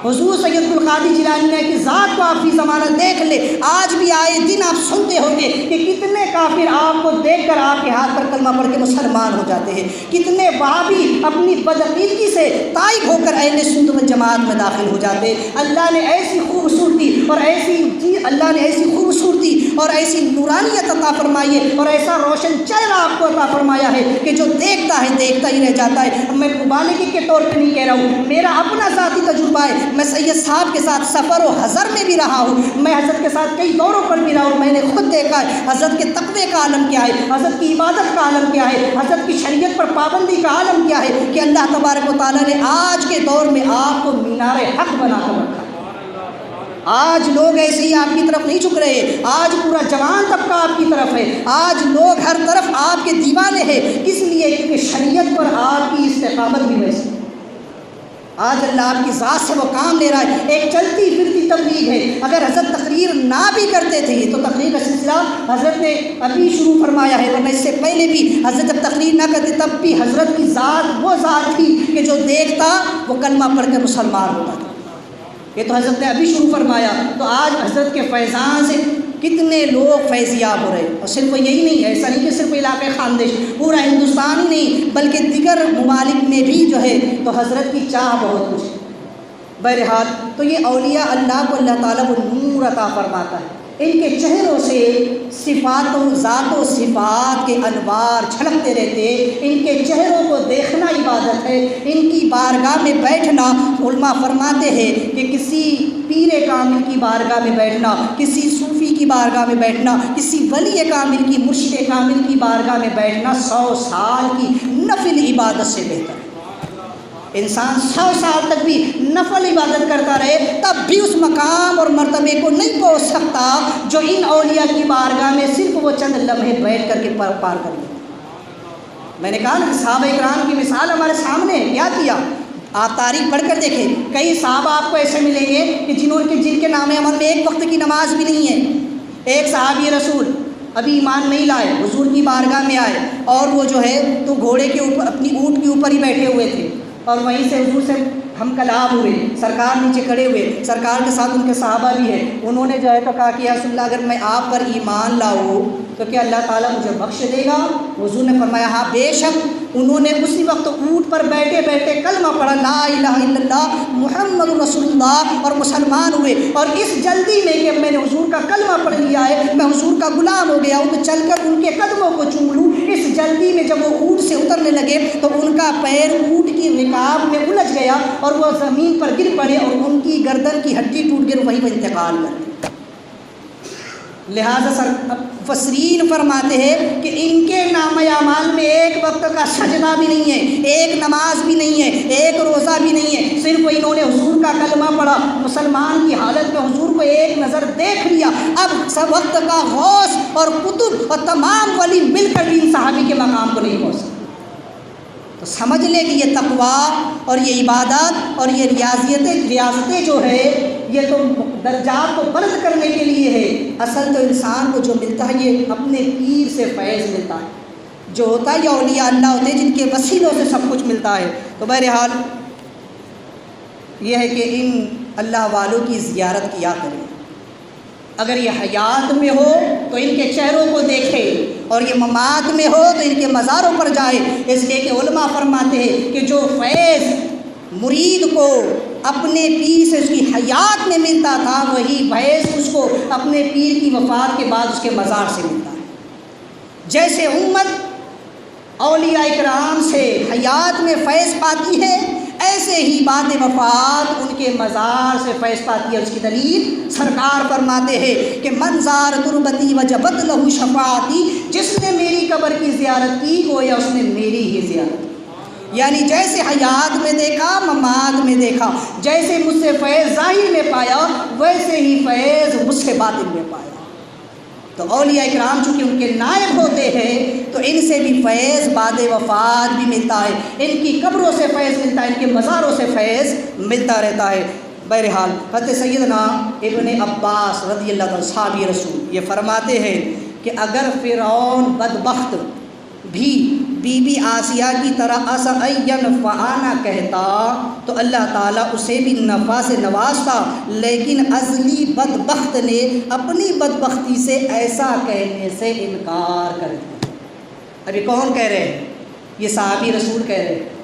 حضور سید القادری جیلانی میاں کی ذات کو آپ فی زمانہ دیکھ لے۔ آج بھی آئے دن آپ سنتے ہوں گے کہ کتنے کافر آپ کو دیکھ کر آپ کے ہاتھ پر کلمہ پڑھ کے مسلمان ہو جاتے ہیں، کتنے وہابی اپنی بدعقیدگی سے تائب ہو کر اہل سنت والجماعت میں داخل ہو جاتے ہیں۔ اللہ نے ایسی خوبصورتی اور ایسی نورانیت عطا فرمائی ہے اور ایسا روشن چہرہ آپ کو عطا فرمایا ہے کہ جو دیکھتا ہے دیکھتا ہی رہ جاتا ہے۔ میں مبالغے کے طور پہ نہیں کہہ رہا ہوں، میرا اپنا ذاتی تجربہ ہے۔ میں سید صاحب کے ساتھ سفر و حضر میں بھی رہا ہوں، میں حضرت کے ساتھ کئی دوروں پر بھی رہا ہوں، میں نے خود دیکھا ہے حضرت کے تقوی کا عالم کیا ہے، حضرت کی عبادت کا عالم کیا ہے، حضرت کی شریعت پر پابندی کا عالم کیا ہے، کہ اللہ تبارک و تعالیٰ نے آج کے دور میں آپ کو مینار حق بنا کر رکھا ہے۔ آج لوگ ایسے ہی آپ کی طرف نہیں جھک رہے، آج پورا جوان طبقہ آپ کی طرف ہے، آج لوگ ہر طرف آپ کے دیوانے ہیں، کس لیے؟ کیونکہ شریعت پر آپ کی استقامت بھی ویسی۔ آج اللہ آپ کی ذات سے وہ کام لے رہا ہے، ایک چلتی پھرتی تبلیغ ہے۔ اگر حضرت تقریر نہ بھی کرتے تھے تو تقریر کا سلسلہ حضرت نے ابھی شروع فرمایا ہے، ورنہ اس سے پہلے بھی حضرت جب تقریر نہ کرتے تب بھی حضرت کی ذات وہ ذات تھی کہ جو دیکھتا وہ کلمہ پڑھ کر مسلمان ہوتا تھا۔ یہ تو حضرت نے ابھی شروع فرمایا، تو آج حضرت کے فیضان سے کتنے لوگ فیضیاب ہو رہے ہیں۔ اور صرف یہی نہیں، ایسا نہیں کہ صرف علاقۂ خاندیش، پورا ہندوستان ہی نہیں بلکہ دیگر ممالک میں بھی جو ہے تو حضرت کی چاہ بہت کچھ ہے۔ بہرحال تو یہ اولیاء اللہ کو اللہ تعالیٰ وہ نور عطا فرماتا ہے، ان کے چہروں سے صفات و ذات و صفات کے انوار چھلکتے رہتے ہیں۔ ان کے چہروں کو دیکھنا عبادت ہے، ان کی بارگاہ میں بیٹھنا، علماء فرماتے ہیں کہ کسی پیر کامل کی بارگاہ میں بیٹھنا، کسی صوفی کی بارگاہ میں بیٹھنا، کسی ولی کامل کی، مرشد کامل کی بارگاہ میں بیٹھنا 100 سال کی نفل عبادت سے بہتر ہے۔ انسان 100 سال تک بھی نفل عبادت کرتا رہے تب بھی اس مقام اور مرتبے کو نہیں پہنچ سکتا جو ان اولیاء کی بارگاہ میں صرف وہ چند لمحے بیٹھ کر کے پار کر لیں۔ میں نے کہا نا صحابہ اکرام کی مثال ہمارے سامنے ہے، کیا کیا؟ آپ تاریخ پڑھ کر دیکھیں، کئی صحابہ آپ کو ایسے ملیں گے کہ جن کے نام عمل میں ایک وقت کی نماز بھی نہیں ہے۔ ایک صحابی رسول ابھی ایمان نہیں لائے، حضور کی بارگاہ میں آئے اور وہ جو ہے تو گھوڑے کے اوپر، اپنی اونٹ کے اوپر ہی بیٹھے ہوئے تھے، اور وہیں سے حضور سے ہم کلام ہوئے، سرکار نیچے کھڑے ہوئے، سرکار کے ساتھ ان کے صحابہ بھی ہیں۔ انہوں نے جو ہے تو کہا کہ یا رسول اللہ اگر میں آپ پر ایمان لاؤں تو کیا اللہ تعالیٰ مجھے بخش دے گا؟ حضور نے فرمایا ہاں بے شک۔ انہوں نے اسی وقت اونٹ پر بیٹھے بیٹھے کلمہ پڑھا لا الہ الا اللہ محمد رسول اللہ، اور مسلمان ہوئے۔ اور اس جلدی میں کہ میں نے حضور کا کلمہ پڑھ لیا ہے، میں حضور کا غلام ہو گیا ہوں تو چل کر ان کے قدموں کو چوم لوں، اس جلدی میں جب وہ اونٹ سے اترنے لگے تو ان کا پیر اونٹ کی رکاب میں الجھ گیا اور وہ زمین پر گر پڑے اور ان کی گردن کی ہڈی ٹوٹ کر وہیں پر انتقال کر گئے۔ لہٰذا مفسرین فرماتے ہیں کہ ان کے نامہ اعمال میں ایک وقت کا سجدہ بھی نہیں ہے، ایک نماز بھی نہیں ہے، ایک روزہ بھی نہیں ہے، صرف انہوں نے حضور کا کلمہ پڑھا، مسلمان کی حالت میں حضور کو ایک نظر دیکھ لیا۔ اب سب وقت کا غوث اور قطب اور تمام ولی مل کر بھی ان صحابی کے مقام کو نہیں پہنچ سکتے۔ تو سمجھ لے کہ یہ تقویٰ اور یہ عبادت اور یہ ریاضتیں جو ہے یہ تو درجات کو بلند کرنے کے لیے ہے۔ اصل تو انسان کو جو ملتا ہے یہ اپنے پیر سے فیض ملتا ہے۔ جو ہوتا ہے یہ اولیاء اللہ ہوتے ہیں جن کے وسیلوں سے سب کچھ ملتا ہے۔ تو بہرحال یہ ہے کہ ان اللہ والوں کی زیارت کیا کریں۔ اگر یہ حیات میں ہو تو ان کے چہروں کو دیکھے، اور یہ ممات میں ہو تو ان کے مزاروں پر جائے، اس لیے کہ علماء فرماتے ہیں کہ جو فیض مرید کو اپنے پیر سے اس کی حیات میں ملتا تھا، وہی فیض اس کو اپنے پیر کی وفات کے بعد اس کے مزار سے ملتا ہے۔ جیسے امت اولیاء کرام سے حیات میں فیض پاتی ہے، ایسے ہی بعد وفات ان کے مزار سے فیض پاتی ہے۔ اس کی دلیل سرکار فرماتے ہیں کہ من زار تربتی وجبت لہو شفاعتی، جس نے میری قبر کی زیارت کی گویا اس نے میری ہی زیارت کی۔ یعنی جیسے حیات میں دیکھا ممات میں دیکھا، جیسے مجھ سے فیض ظاہر میں پایا ویسے ہی فیض مجھ سے باطن میں پایا۔ تو اولیاء کرام چونکہ ان کے نائب ہوتے ہیں تو ان سے بھی فیض بعد وفات بھی ملتا ہے، ان کی قبروں سے فیض ملتا ہے، ان کے مزاروں سے فیض ملتا رہتا ہے۔ بہرحال حضرت سیدنا ابن عباس رضی اللہ عنہ صحابی رسول یہ فرماتے ہیں کہ اگر فرعون بدبخت بھی بی بی آسیہ کی طرح فعانہ کہتا تو اللہ تعالیٰ اسے بھی نفع سے نوازتا، لیکن ازلی بدبخت نے اپنی بدبختی سے ایسا کہنے سے انکار کر دیا۔ ابھی کون کہہ رہے ہیں؟ یہ صحابی رسول کہہ رہے ہیں۔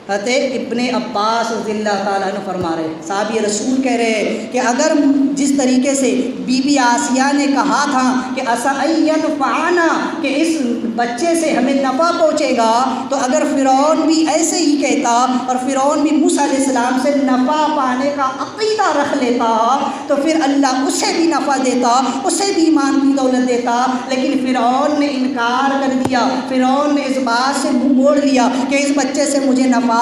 حضرت ابن عباس رضی اللہ تعالیٰ عنہ فرما رہے ہیں، صحابی رسول کہہ رہے ہیں کہ اگر جس طریقے سے بی بی آسیہ نے کہا تھا کہ فعانہ کہ اس بچے سے ہمیں نفع پہنچے گا، تو اگر فرعون بھی ایسے ہی کہتا اور فرعون بھی موسیٰ علیہ السلام سے نفع پانے کا عقیدہ رکھ لیتا تو پھر اللہ اسے بھی نفع دیتا، اسے بھی ایمان کی دولت دیتا، لیکن فرعون نے انکار کر دیا۔ فرعون نے اس بات سے منہ موڑ لیا کہ اس بچے سے مجھے نفع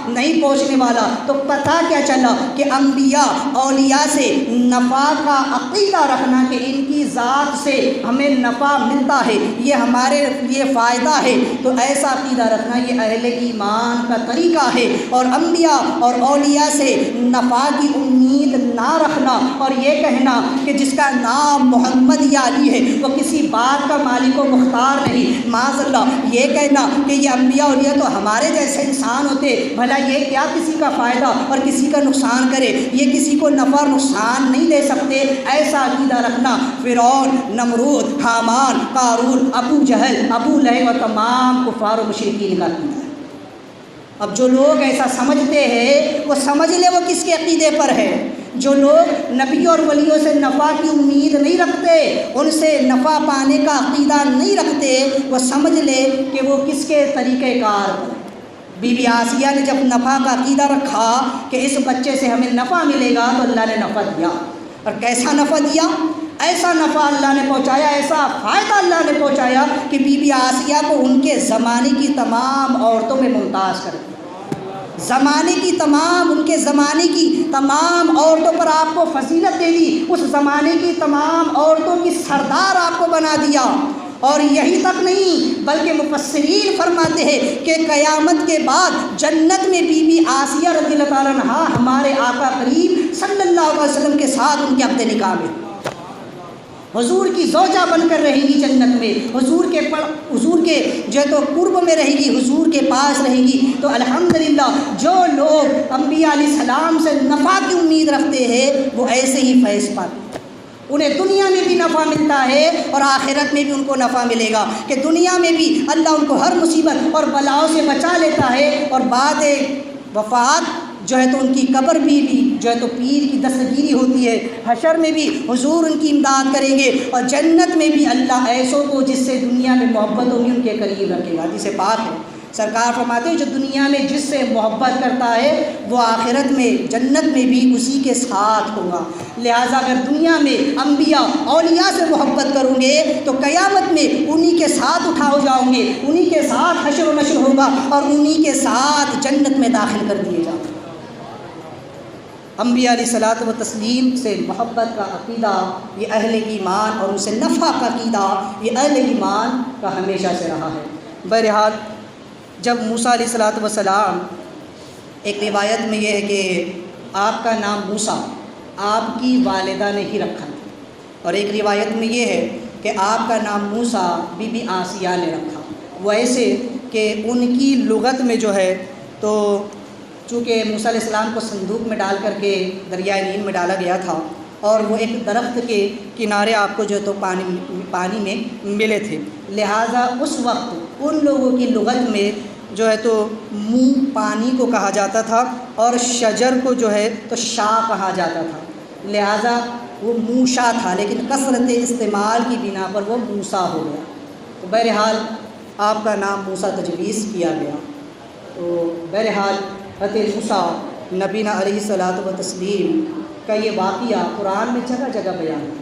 نہیں پہنچنے والا۔ تو پتہ کیا چلا کہ انبیاء اولیاء سے نفع کا عقیدہ رکھنا کہ ان کی ذات سے ہمیں نفع ملتا ہے، یہ ہمارے لیے فائدہ ہے، تو ایسا عقیدہ رکھنا یہ اہل ایمان کا طریقہ ہے۔ اور انبیاء اور اولیاء سے نفع کی امید نہ رکھنا اور یہ کہنا کہ جس کا نام محمد یا علی ہے وہ کسی بات کا مالک و مختار نہیں، معاذ اللہ یہ کہنا کہ یہ انبیاء اولیاء تو ہمارے جیسے انسان ہوتے، بھلا یہ کیا کسی کا فائدہ اور کسی کا نقصان کرے، یہ کسی کو نفع اور نقصان نہیں دے سکتے، ایسا عقیدہ رکھنا فرعون، نمرود، حامان، قارون، ابو جہل، ابو لہب اور تمام کفار و مشرکین کا عقیدہ ہے۔ اب جو لوگ ایسا سمجھتے ہیں وہ سمجھ لے وہ کس کے عقیدے پر ہے۔ جو لوگ نبی اور ولیوں سے نفع کی امید نہیں رکھتے، ان سے نفع پانے کا عقیدہ نہیں رکھتے، وہ سمجھ لے کہ وہ کس کے طریقہ کار پر ہے۔ بی بی آسیہ نے جب نفع کا عقیدہ رکھا کہ اس بچے سے ہمیں نفع ملے گا تو اللہ نے نفع دیا، اور کیسا نفع دیا؟ ایسا نفع اللہ نے پہنچایا، ایسا فائدہ اللہ نے پہنچایا کہ بی بی آسیہ کو ان کے زمانے کی تمام عورتوں میں ممتاز کر دیا۔ زمانے کی تمام، ان کے زمانے کی تمام عورتوں پر آپ کو فضیلت دے دی، اس زمانے کی تمام عورتوں کی سردار آپ کو بنا دیا۔ اور یہی تک نہیں بلکہ مفسرین فرماتے ہیں کہ قیامت کے بعد جنت میں بی بی آسیہ رضی اللہ تعالیٰ عنہا ہمارے آقا کریم صلی اللہ علیہ وسلم کے ساتھ ان کے عقد نکاح میں حضور کی زوجہ بن کر رہے گی جنت میں، حضور کے جو تو قرب میں رہے گی، حضور کے پاس رہے گی۔ تو الحمدللہ جو لوگ انبیاء علیہ السلام سے نفع کی امید رکھتے ہیں وہ ایسے ہی فیض پاتے ہیں، انہیں دنیا میں بھی نفع ملتا ہے اور آخرت میں بھی ان کو نفع ملے گا، کہ دنیا میں بھی اللہ ان کو ہر مصیبت اور بلاؤں سے بچا لیتا ہے، اور بعد وفات جو ہے تو ان کی قبر بھی جو ہے تو پیر کی دستگیری ہوتی ہے، حشر میں بھی حضور ان کی امداد کریں گے، اور جنت میں بھی اللہ ایسوں کو جس سے دنیا میں محبت ہوگی ان کے قریب رکھے گا۔ حدیث پاک ہے، سرکار فرماتے ہیں جو دنیا میں جس سے محبت کرتا ہے وہ آخرت میں جنت میں بھی اسی کے ساتھ ہوگا۔ لہٰذا اگر دنیا میں انبیاء اولیاء سے محبت کروں گے تو قیامت میں انہی کے ساتھ اٹھاؤ جاؤں گے، انہی کے ساتھ حشر و نشر ہوگا اور انہی کے ساتھ جنت میں داخل کر دیے جاؤں گے۔ انبیاء علیہ الصلوۃ والتسلیم سے محبت کا عقیدہ یہ اہل ایمان، اور ان سے نفع کا عقیدہ یہ اہل ایمان کا ہمیشہ سے رہا ہے۔ بہرحال جب موسیٰ علیہ الصلوۃ والسلام، ایک روایت میں یہ ہے کہ آپ کا نام موسیٰ آپ کی والدہ نے ہی رکھا، اور ایک روایت میں یہ ہے کہ آپ کا نام موسیٰ بی بی آسیہ نے رکھا، وہ ایسے کہ ان کی لغت میں جو ہے تو چونکہ موسیٰ علیہ السلام کو صندوق میں ڈال کر کے دریائے نیل میں ڈالا گیا تھا اور وہ ایک درخت کے کنارے آپ کو جو ہے تو پانی میں ملے تھے، لہٰذا اس وقت ان لوگوں کی لغت میں جو ہے تو منہ پانی کو کہا جاتا تھا اور شجر کو جو ہے تو شاہ کہا جاتا تھا، لہٰذا وہ موشا تھا، لیکن کثرت استعمال کی بنا پر وہ موسیٰ ہو گیا۔ تو بہرحال آپ کا نام موسیٰ تجویز کیا گیا۔ تو بہرحال حضرت موسیٰ نبینا علیہ الصلاۃ والتسلیم کا یہ واقعہ قرآن میں جگہ جگہ بیان ہے۔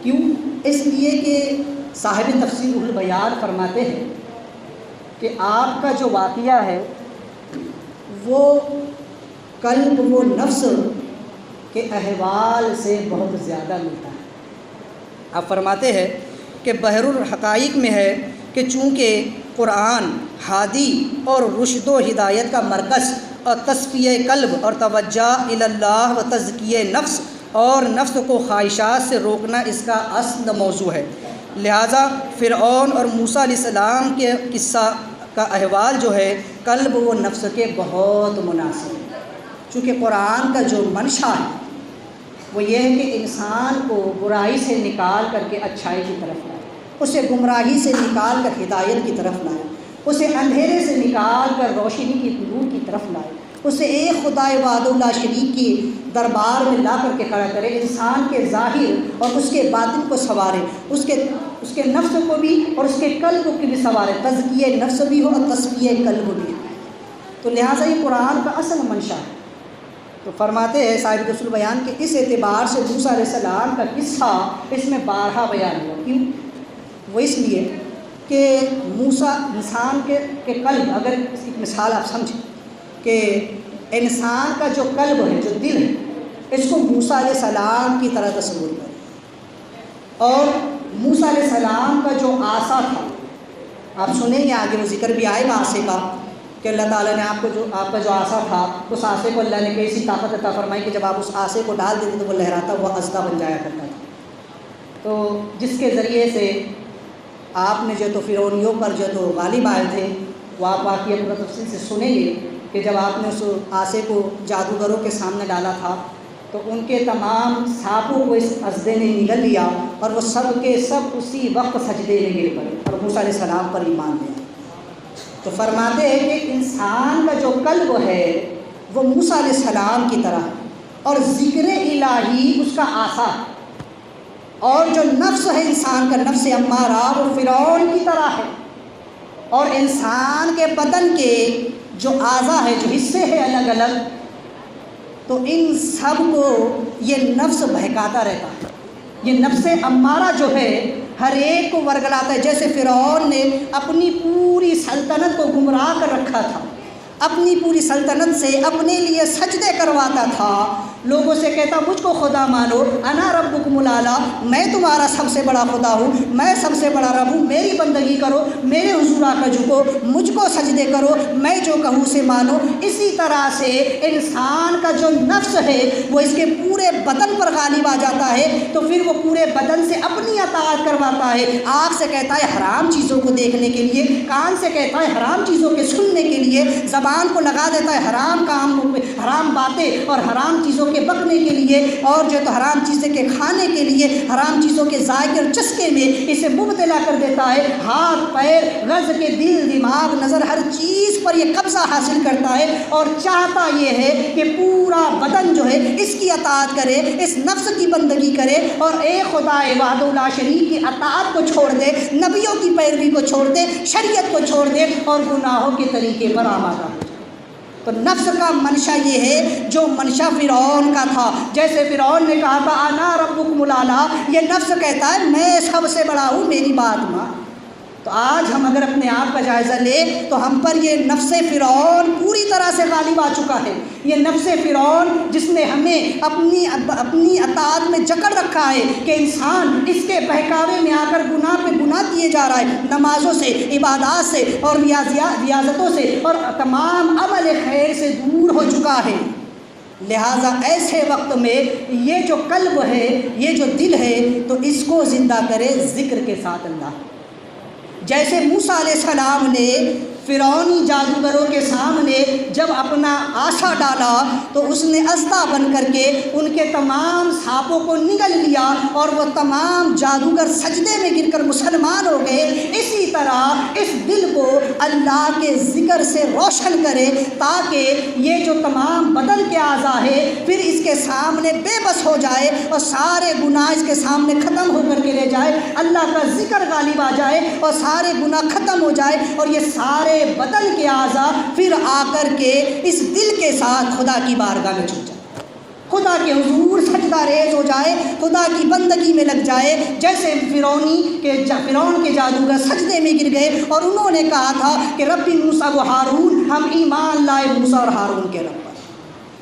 کیوں؟ اس لیے کہ صاحب تفسیر روح البیان فرماتے ہیں کہ آپ کا جو واقعہ ہے وہ قلب و نفس کے احوال سے بہت زیادہ ملتا ہے۔ آپ فرماتے ہیں کہ بحر الحقائق میں ہے کہ چونکہ قرآن ہادی اور رشد و ہدایت کا مرکز اور تصفیہ قلب اور توجہ الی اللہ و تزکیہ نفس اور نفس کو خواہشات سے روکنا اس کا اصل موضوع ہے، لہٰذا فرعون اور موسیٰ علیہ السلام کے قصہ کا احوال جو ہے قلب و نفس کے بہت مناسب ہے، چونکہ قرآن کا جو منشا ہے وہ یہ ہے کہ انسان کو برائی سے نکال کر کے اچھائی کی طرف لائے، اسے گمراہی سے نکال کر ہدایت کی طرف لائے، اسے اندھیرے سے نکال کر روشنی کی نور کی طرف لائے، اسے ایک خدائے وحدہ لا شریک کی دربار میں لا کر کے کھڑا کرے، انسان کے ظاہر اور اس کے باطن کو سنوارے، اس کے نفس کو بھی اور اس کے قلب کو بھی سنوارے، تزکیہ نفس بھی ہو اور تصفیہ قلب بھی ہو۔ تو لہٰذا یہ قرآن کا اصل منشا ہے۔ تو فرماتے ہیں صاحب رسول بیان کہ اس اعتبار سے موسیٰ علیہ السلام کا قصہ اس میں بارہا بیان ہوا۔ کیوں؟ وہ اس لیے کہ موسیٰ انسان کے قلب، اگر اس کی مثال آپ سمجھیں کہ انسان کا جو قلب ہے، جو دل ہے، اس کو موسیٰ علیہ السلام کی طرح تصور کریں، اور موسیٰ علیہ السلام کا جو عصا تھا، آپ سنیں گے آگے وہ ذکر بھی آئے گا عصے کا کہ اللہ تعالیٰ نے آپ کا جو عصا تھا اس عصے کو اللہ نے ایسی طاقت عطا فرمائی کہ جب آپ اس عصے کو ڈال دیتے تو وہ لہراتا ہوا اژدھا بن جایا کرتا تھا، تو جس کے ذریعے سے آپ نے جو تو فرعونیوں پر جو تو غالب آئے تھے، وہ آپ واقعہ پورا تفصیل سے سنیں گے کہ جب آپ نے اس عصے کو جادوگروں کے سامنے ڈالا تھا تو ان کے تمام سانپوں کو اس اژدھے نے نگل لیا اور وہ سب کے سب اسی وقت سجدے میں گر پڑے اور موسیٰ علیہ السلام پر ایمان لے آئے۔ تو فرماتے ہیں کہ انسان کا جو قلب ہے وہ موسیٰ علیہ السلام کی طرح ہے، اور ذکر الہی اس کا عصا ہے، اور جو نفس ہے انسان کا نفس امارہ وہ فرعون کی طرح ہے، اور انسان کے بدن کے جو اعضاء ہے، جو حصے ہیں الگ الگ، تو ان سب کو یہ نفس بہکاتا رہتا ہے۔ یہ نفس امارہ جو ہے ہر ایک کو ورگلاتا ہے، جیسے فرعون نے اپنی پوری سلطنت کو گمراہ کر رکھا تھا، اپنی پوری سلطنت سے اپنے لیے سجدے کرواتا تھا، لوگوں سے کہتا مجھ کو خدا مانو، انا ربکم الاعلیٰ، میں تمہارا سب سے بڑا خدا ہوں، میں سب سے بڑا رب ہوں، میری بندگی کرو، میرے حضور آ کر جھکو، مجھ کو سجدے کرو، میں جو کہوں اسے مانو۔ اسی طرح سے انسان کا جو نفس ہے وہ اس کے پورے بدن پر غالب آ جاتا ہے، تو پھر وہ پورے بدن سے اپنی اطاعت کرواتا ہے، آنکھ سے کہتا ہے حرام چیزوں کو دیکھنے کے لیے، کان سے کہتا ہے حرام چیزوں کے سننے کے لیے، زبان کو لگا دیتا ہے حرام کاموں پہ، حرام باتیں اور حرام چیزوں کے بکنے کے لیے، اور جو تو حرام چیزیں کے کھانے کے لیے، حرام چیزوں کے ذائقے اور چسکے میں اسے مبتلا کر دیتا ہے، ہاتھ پیر غرض کے دل دماغ نظر ہر چیز پر یہ قبضہ حاصل کرتا ہے، اور چاہتا یہ ہے کہ پورا بدن جو ہے اس کی اطاعت کرے، اس نفس کی بندگی کرے، اور ایک خدا وحدہ لا شریک کی اطاعت کو چھوڑ دے، نبیوں کی پیروی کو چھوڑ دے، شریعت کو چھوڑ دے اور گناہوں کے طریقے پر آمادہ ہو جائے۔ تو نفس کا منشا یہ ہے جو منشا فرعون کا تھا، جیسے فرعون نے کہا تھا انا ربکم الاعلیٰ، یہ نفس کہتا ہے میں سب سے بڑا ہوں، میری بات مان۔ تو آج ہم اگر اپنے آپ کا جائزہ لیں تو ہم پر یہ نفس فرعون پوری طرح سے غالب آ چکا ہے، یہ نفس فرعون جس نے ہمیں اپنی اطاعت میں جکڑ رکھا ہے کہ انسان اس کے بہکاوے میں آ کر گناہ پہ گناہ کیے جا رہا ہے، نمازوں سے، عبادات سے اور ریاضتوں سے اور تمام عمل خیر سے دور ہو چکا ہے۔ لہٰذا ایسے وقت میں یہ جو قلب ہے، یہ جو دل ہے، تو اس کو زندہ کرے ذکر کے ساتھ اللہ، جیسے موسیٰ علیہ السلام نے فرعونی جادوگروں کے سامنے جب اپنا آسا ڈالا تو اس نے استا بن کر کے ان کے تمام سانپوں کو نگل لیا اور وہ تمام جادوگر سجدے میں گر کر مسلمان ہو گئے۔ اسی طرح اس دل کو اللہ کے ذکر سے روشن کرے تاکہ یہ جو تمام بدن کے اعضاء ہے پھر اس کے سامنے بے بس ہو جائے اور سارے گناہ اس کے سامنے ختم ہو کر کے لے جائے، اللہ کا ذکر غالب آ جائے اور سارے گناہ ختم ہو جائے اور یہ سارے بدن کے اعضاء پھر آ کر کے اس دل کے ساتھ خدا کی بارگاہ میں جھک جائے، خدا کے حضور سجدہ ریز ہو جائے، خدا کی بندگی میں لگ جائے۔ جیسے فرعون کے جادوگر سجدے میں گر گئے اور انہوں نے کہا تھا کہ ربی موسیٰ و ہارون، ہم ایمان لائے موسیٰ اور ہارون کے رب پر،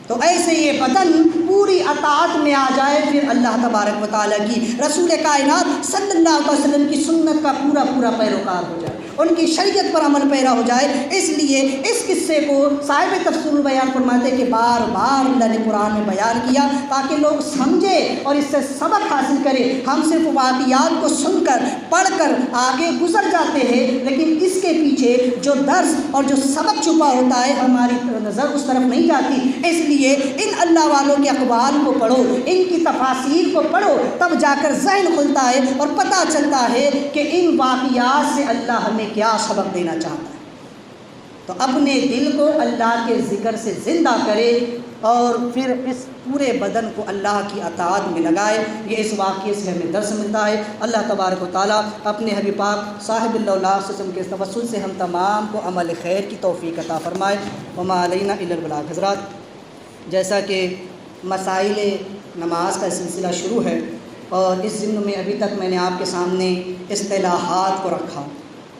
تو ایسے یہ بدن پوری اطاعت میں آ جائے، پھر اللہ تبارک و تعالیٰ کی رسول کائنات صلی اللہ علیہ وسلم کی سنت کا پورا پیروکار ہو جائے، ان کی شریعت پر عمل پیرا ہو جائے۔ اس لیے اس قصے کو صاحب تفسیر البیان فرماتے کہ بار بار اللہ نے قرآن میں بیان کیا تاکہ لوگ سمجھے اور اس سے سبق حاصل کرے۔ ہم صرف واقعات کو سن کر پڑھ کر آگے گزر جاتے ہیں، لیکن اس کے پیچھے جو درس اور جو سبق چھپا ہوتا ہے ہماری نظر اس طرف نہیں جاتی۔ اس لیے ان اللہ والوں کے اقوال کو پڑھو، ان کی تفاسیر کو پڑھو، تب جا کر ذہن کھلتا ہے اور پتہ چلتا ہے کہ ان واقعات سے اللہ ہمیں کیا سبق دینا چاہتا ہے۔ تو اپنے دل کو اللہ کے ذکر سے زندہ کرے اور پھر اس پورے بدن کو اللہ کی اطاعت میں لگائے۔ یہ اس واقعے سے ہمیں درس ملتا ہے۔ اللہ تبارک و تعالیٰ اپنے حبیب پاک صاحب اللہ علیہ وسلم کے توسل سے ہم تمام کو عمل خیر کی توفیق عطا فرمائے۔ وما علینا الا البلاغ۔ حضرات، جیسا کہ مسائل نماز کا سلسلہ شروع ہے اور اس ضمن میں ابھی تک میں نے آپ کے سامنے اصطلاحات کو رکھا،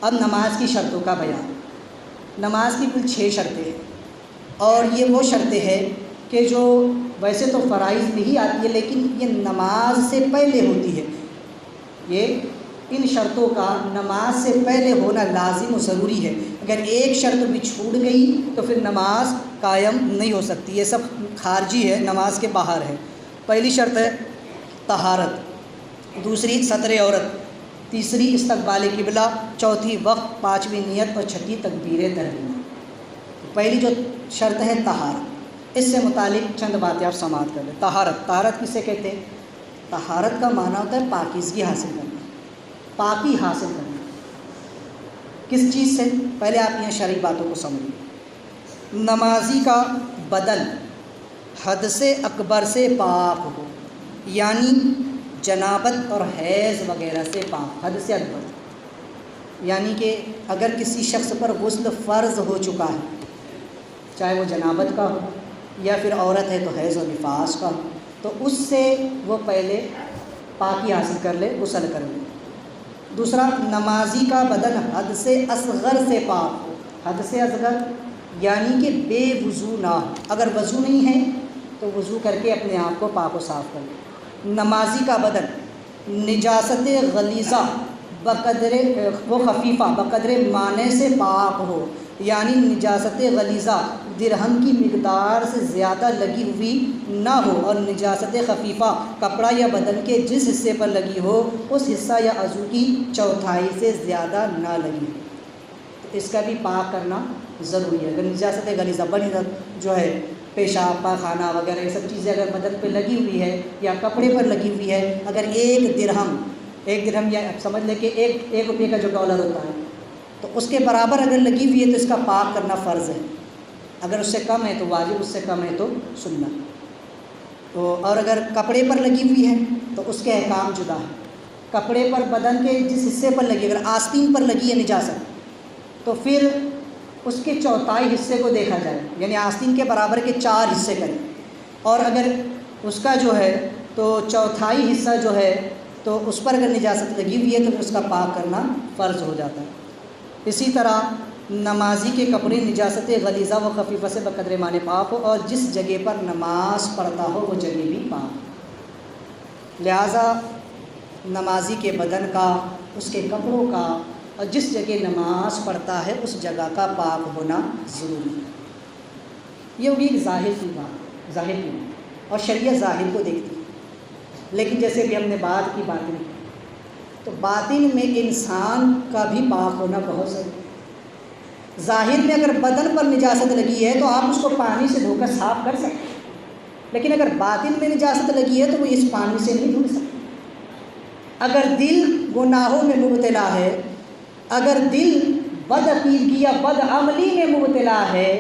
اب نماز کی شرطوں کا بیان۔ نماز کی کل 6 شرطیں ہیں اور یہ وہ شرطیں ہیں کہ جو ویسے تو فرائض میں ہی آتی ہے لیکن یہ نماز سے پہلے ہوتی ہے۔ یہ ان شرطوں کا نماز سے پہلے ہونا لازم و ضروری ہے۔ اگر ایک شرط بھی چھوٹ گئی تو پھر نماز قائم نہیں ہو سکتی، یہ سب خارجی ہے، نماز کے باہر ہے۔ پہلی شرط ہے طہارت، دوسری ستر عورت، تیسری استقبال قبلہ، چوتھی وقت، پانچویں نیت اور چھٹی تکبیر تحریمہ۔ پہلی جو شرط ہے طہارت، اس سے متعلق چند باتیں آپ سماعت کر لیں۔ طہارت کسے کہتے ہیں؟ طہارت کا معنی ہوتا ہے پاکیزگی حاصل کرنا، پاکی حاصل کرنا۔ کس چیز سے؟ پہلے آپ یہاں شرعی باتوں کو سمجھیں۔ نمازی کا بدن حدث اکبر سے پاک ہو، یعنی جنابت اور حیض وغیرہ سے پاک۔ حدث اکبر یعنی کہ اگر کسی شخص پر غسل فرض ہو چکا ہے، چاہے وہ جنابت کا ہو یا پھر عورت ہے تو حیض و نفاس کا ہو، تو اس سے وہ پہلے پاکی حاصل کر لے، غسل کر لے۔ دوسرا، نمازی کا بدن حدث اصغر سے پاک ہو۔ حدث اصغر یعنی کہ بے وضو نہ ہو، اگر وضو نہیں ہے تو وضو کر کے اپنے آپ کو پاک و صاف کر لے۔ نمازی کا بدن نجاست غلیظہ بقدر و خفیفہ بقدر معنی سے پاک ہو، یعنی نجاست غلیظہ درہم کی مقدار سے زیادہ لگی ہوئی نہ ہو، اور نجاست خفیفہ کپڑا یا بدن کے جس حصے پر لگی ہو اس حصہ یا عضو کی چوتھائی سے زیادہ نہ لگی ہو، تو اس کا بھی پاک کرنا ضروری ہے۔ اگر نجاست غلیظہ بنی جو ہے پیشاب پاخانہ وغیرہ یہ سب چیزیں اگر بدن پہ لگی ہوئی ہے یا کپڑے پر لگی ہوئی ہے، اگر ایک درہم یا سمجھ لیں کہ ایک روپے کا جو ڈالر ہوتا ہے تو اس کے برابر اگر لگی ہوئی ہے تو اس کا پاک کرنا فرض ہے۔ اگر اس سے کم ہے تو واجب، اس سے کم ہے تو سنت۔ اور اگر کپڑے پر لگی ہوئی ہے تو اس کے احکام جدا ہے۔ کپڑے پر بدن کے جس حصے پر لگی، اگر آستین پر لگی ہے نجاست تو پھر اس کے چوتھائی حصے کو دیکھا جائے، یعنی آستین کے برابر کے 4 حصے کریں، اور اگر اس کا جو ہے تو چوتھائی حصہ جو ہے تو اس پر اگر نجاست لگی ہوئی ہے تو پھر اس کا پاک کرنا فرض ہو جاتا ہے۔ اسی طرح نمازی کے کپڑے نجاست غلیظہ و خفیفہ سے بقدر معنی پاک ہو، اور جس جگہ پر نماز پڑھتا ہو وہ جگہ بھی پاک۔ لہٰذا نمازی کے بدن کا، اس کے کپڑوں کا اور جس جگہ نماز پڑھتا ہے اس جگہ کا پاک ہونا ضروری ہے۔ یہ ہوگی ایک ظاہر کی بات، ظاہر کی بات، اور شریعت ظاہر کو دیکھتی ہے، لیکن جیسے بھی ہم نے بات کی باتیں تو باطن میں انسان کا بھی پاک ہونا بہت ضروری ہے۔ ظاہر میں اگر بدن پر نجاست لگی ہے تو آپ اس کو پانی سے دھو کر صاف کر سکتے ہیں، لیکن اگر باطن میں نجاست لگی ہے تو وہ اس پانی سے نہیں دھل سکتے۔ اگر دل گناہوں میں مبتلا ہے، اگر دل بدعقیدگی یا بدعملی میں مبتلا ہے،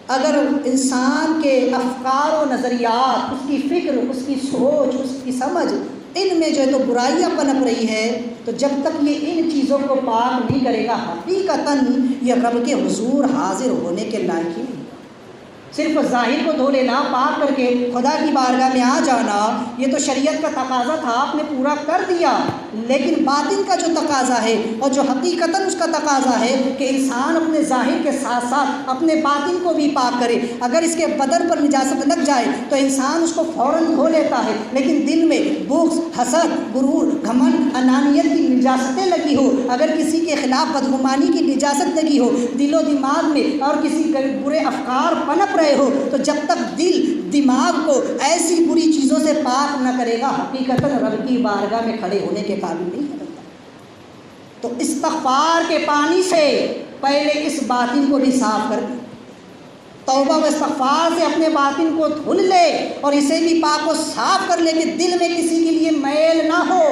اگر انسان کے افکار و نظریات، اس کی فکر، اس کی سوچ، اس کی سمجھ، ان میں جو ہے تو برائیاں پنپ رہی ہے، تو جب تک یہ ان چیزوں کو پاک نہیں کرے گا حقیقتاً یہ رب کے حضور حاضر ہونے کے لائق ہی نہیں۔ صرف ظاہر کو دھو لینا، پاک کر کے خدا کی بارگاہ میں آ جانا، یہ تو شریعت کا تقاضا تھا، آپ نے پورا کر دیا، لیکن باطن کا جو تقاضا ہے اور جو حقیقتاً اس کا تقاضا ہے کہ انسان اپنے ظاہر کے ساتھ ساتھ اپنے باطن کو بھی پاک کرے۔ اگر اس کے بدن پر نجاست لگ جائے تو انسان اس کو فوراً دھو لیتا ہے، لیکن دل میں بغض، حسد، غرور، گھمنڈ، انانیت کی نجاستیں لگی ہو، اگر کسی کے خلاف بدگمانی کی نجاست لگی ہو دل و دماغ میں، اور کسی برے افکار پنپ رہے ہو، تو جب تک دل دماغ کو ایسی بری چیزوں سے پاک نہ کرے گا حقیقتاً رب کی بارگاہ میں کھڑے ہونے کے قابل نہیں ہے۔ تو استغفار کے پانی سے پہلے اس باطن کو بھی صاف کر دیں، توبہ و استغفار سے اپنے باطن کو دھل لے اور اسے بھی پاک و صاف کر لے کہ دل میں کسی کے لیے میل نہ ہو،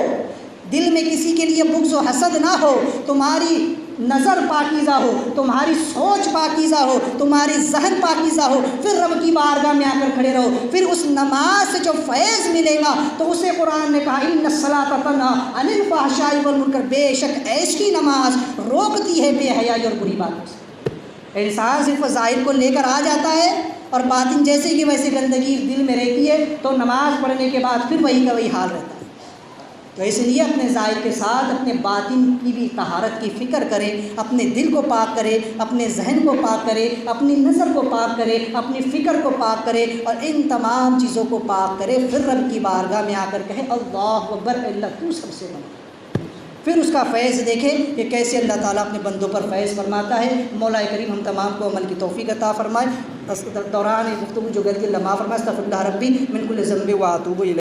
دل میں کسی کے لیے بغض و حسد نہ ہو، تمہاری نظر پاکیزہ ہو، تمہاری سوچ پاکیزہ ہو، تمہاری ذہن پاکیزہ ہو، پھر رب کی بارگاہ میں آ کر کھڑے رہو۔ پھر اس نماز سے جو فیض ملے گا تو اسے قرآن نے کہا ان الصلاۃ تنہی عن الفحشاء والمنکر، بے شک ایسی نماز روکتی ہے بے حیائی اور بری باتوں سے۔ انسان صرف ظاہر کو لے کر آ جاتا ہے اور باطن جیسے کہ ویسے گندگی دل میں رہتی ہے، تو نماز پڑھنے کے بعد پھر وہی کا وہی حال رہتا ہے۔ تو اس لیے اپنے ظاہر کے ساتھ اپنے باطن کی بھی طہارت کی فکر کرے، اپنے دل کو پاک کرے، اپنے ذہن کو پاک کرے، اپنی نظر کو پاک کرے، اپنی فکر کو پاک کرے، اور ان تمام چیزوں کو پاک کرے، پھر رب کی بارگاہ میں آ کر کہے اللہ اکبر، اللہ تو سب سے بڑا۔ پھر اس کا فیض دیکھیں کہ کیسے اللہ تعالیٰ اپنے بندوں پر فیض فرماتا ہے۔ مولا کریم ہم تمام کو عمل کی توفیق عطا فرمائے۔ دوران گفتگو جو غلطی لمحہ فرمائے، استغفر اللہ ربی من کل ذنب و اتوب الیہ۔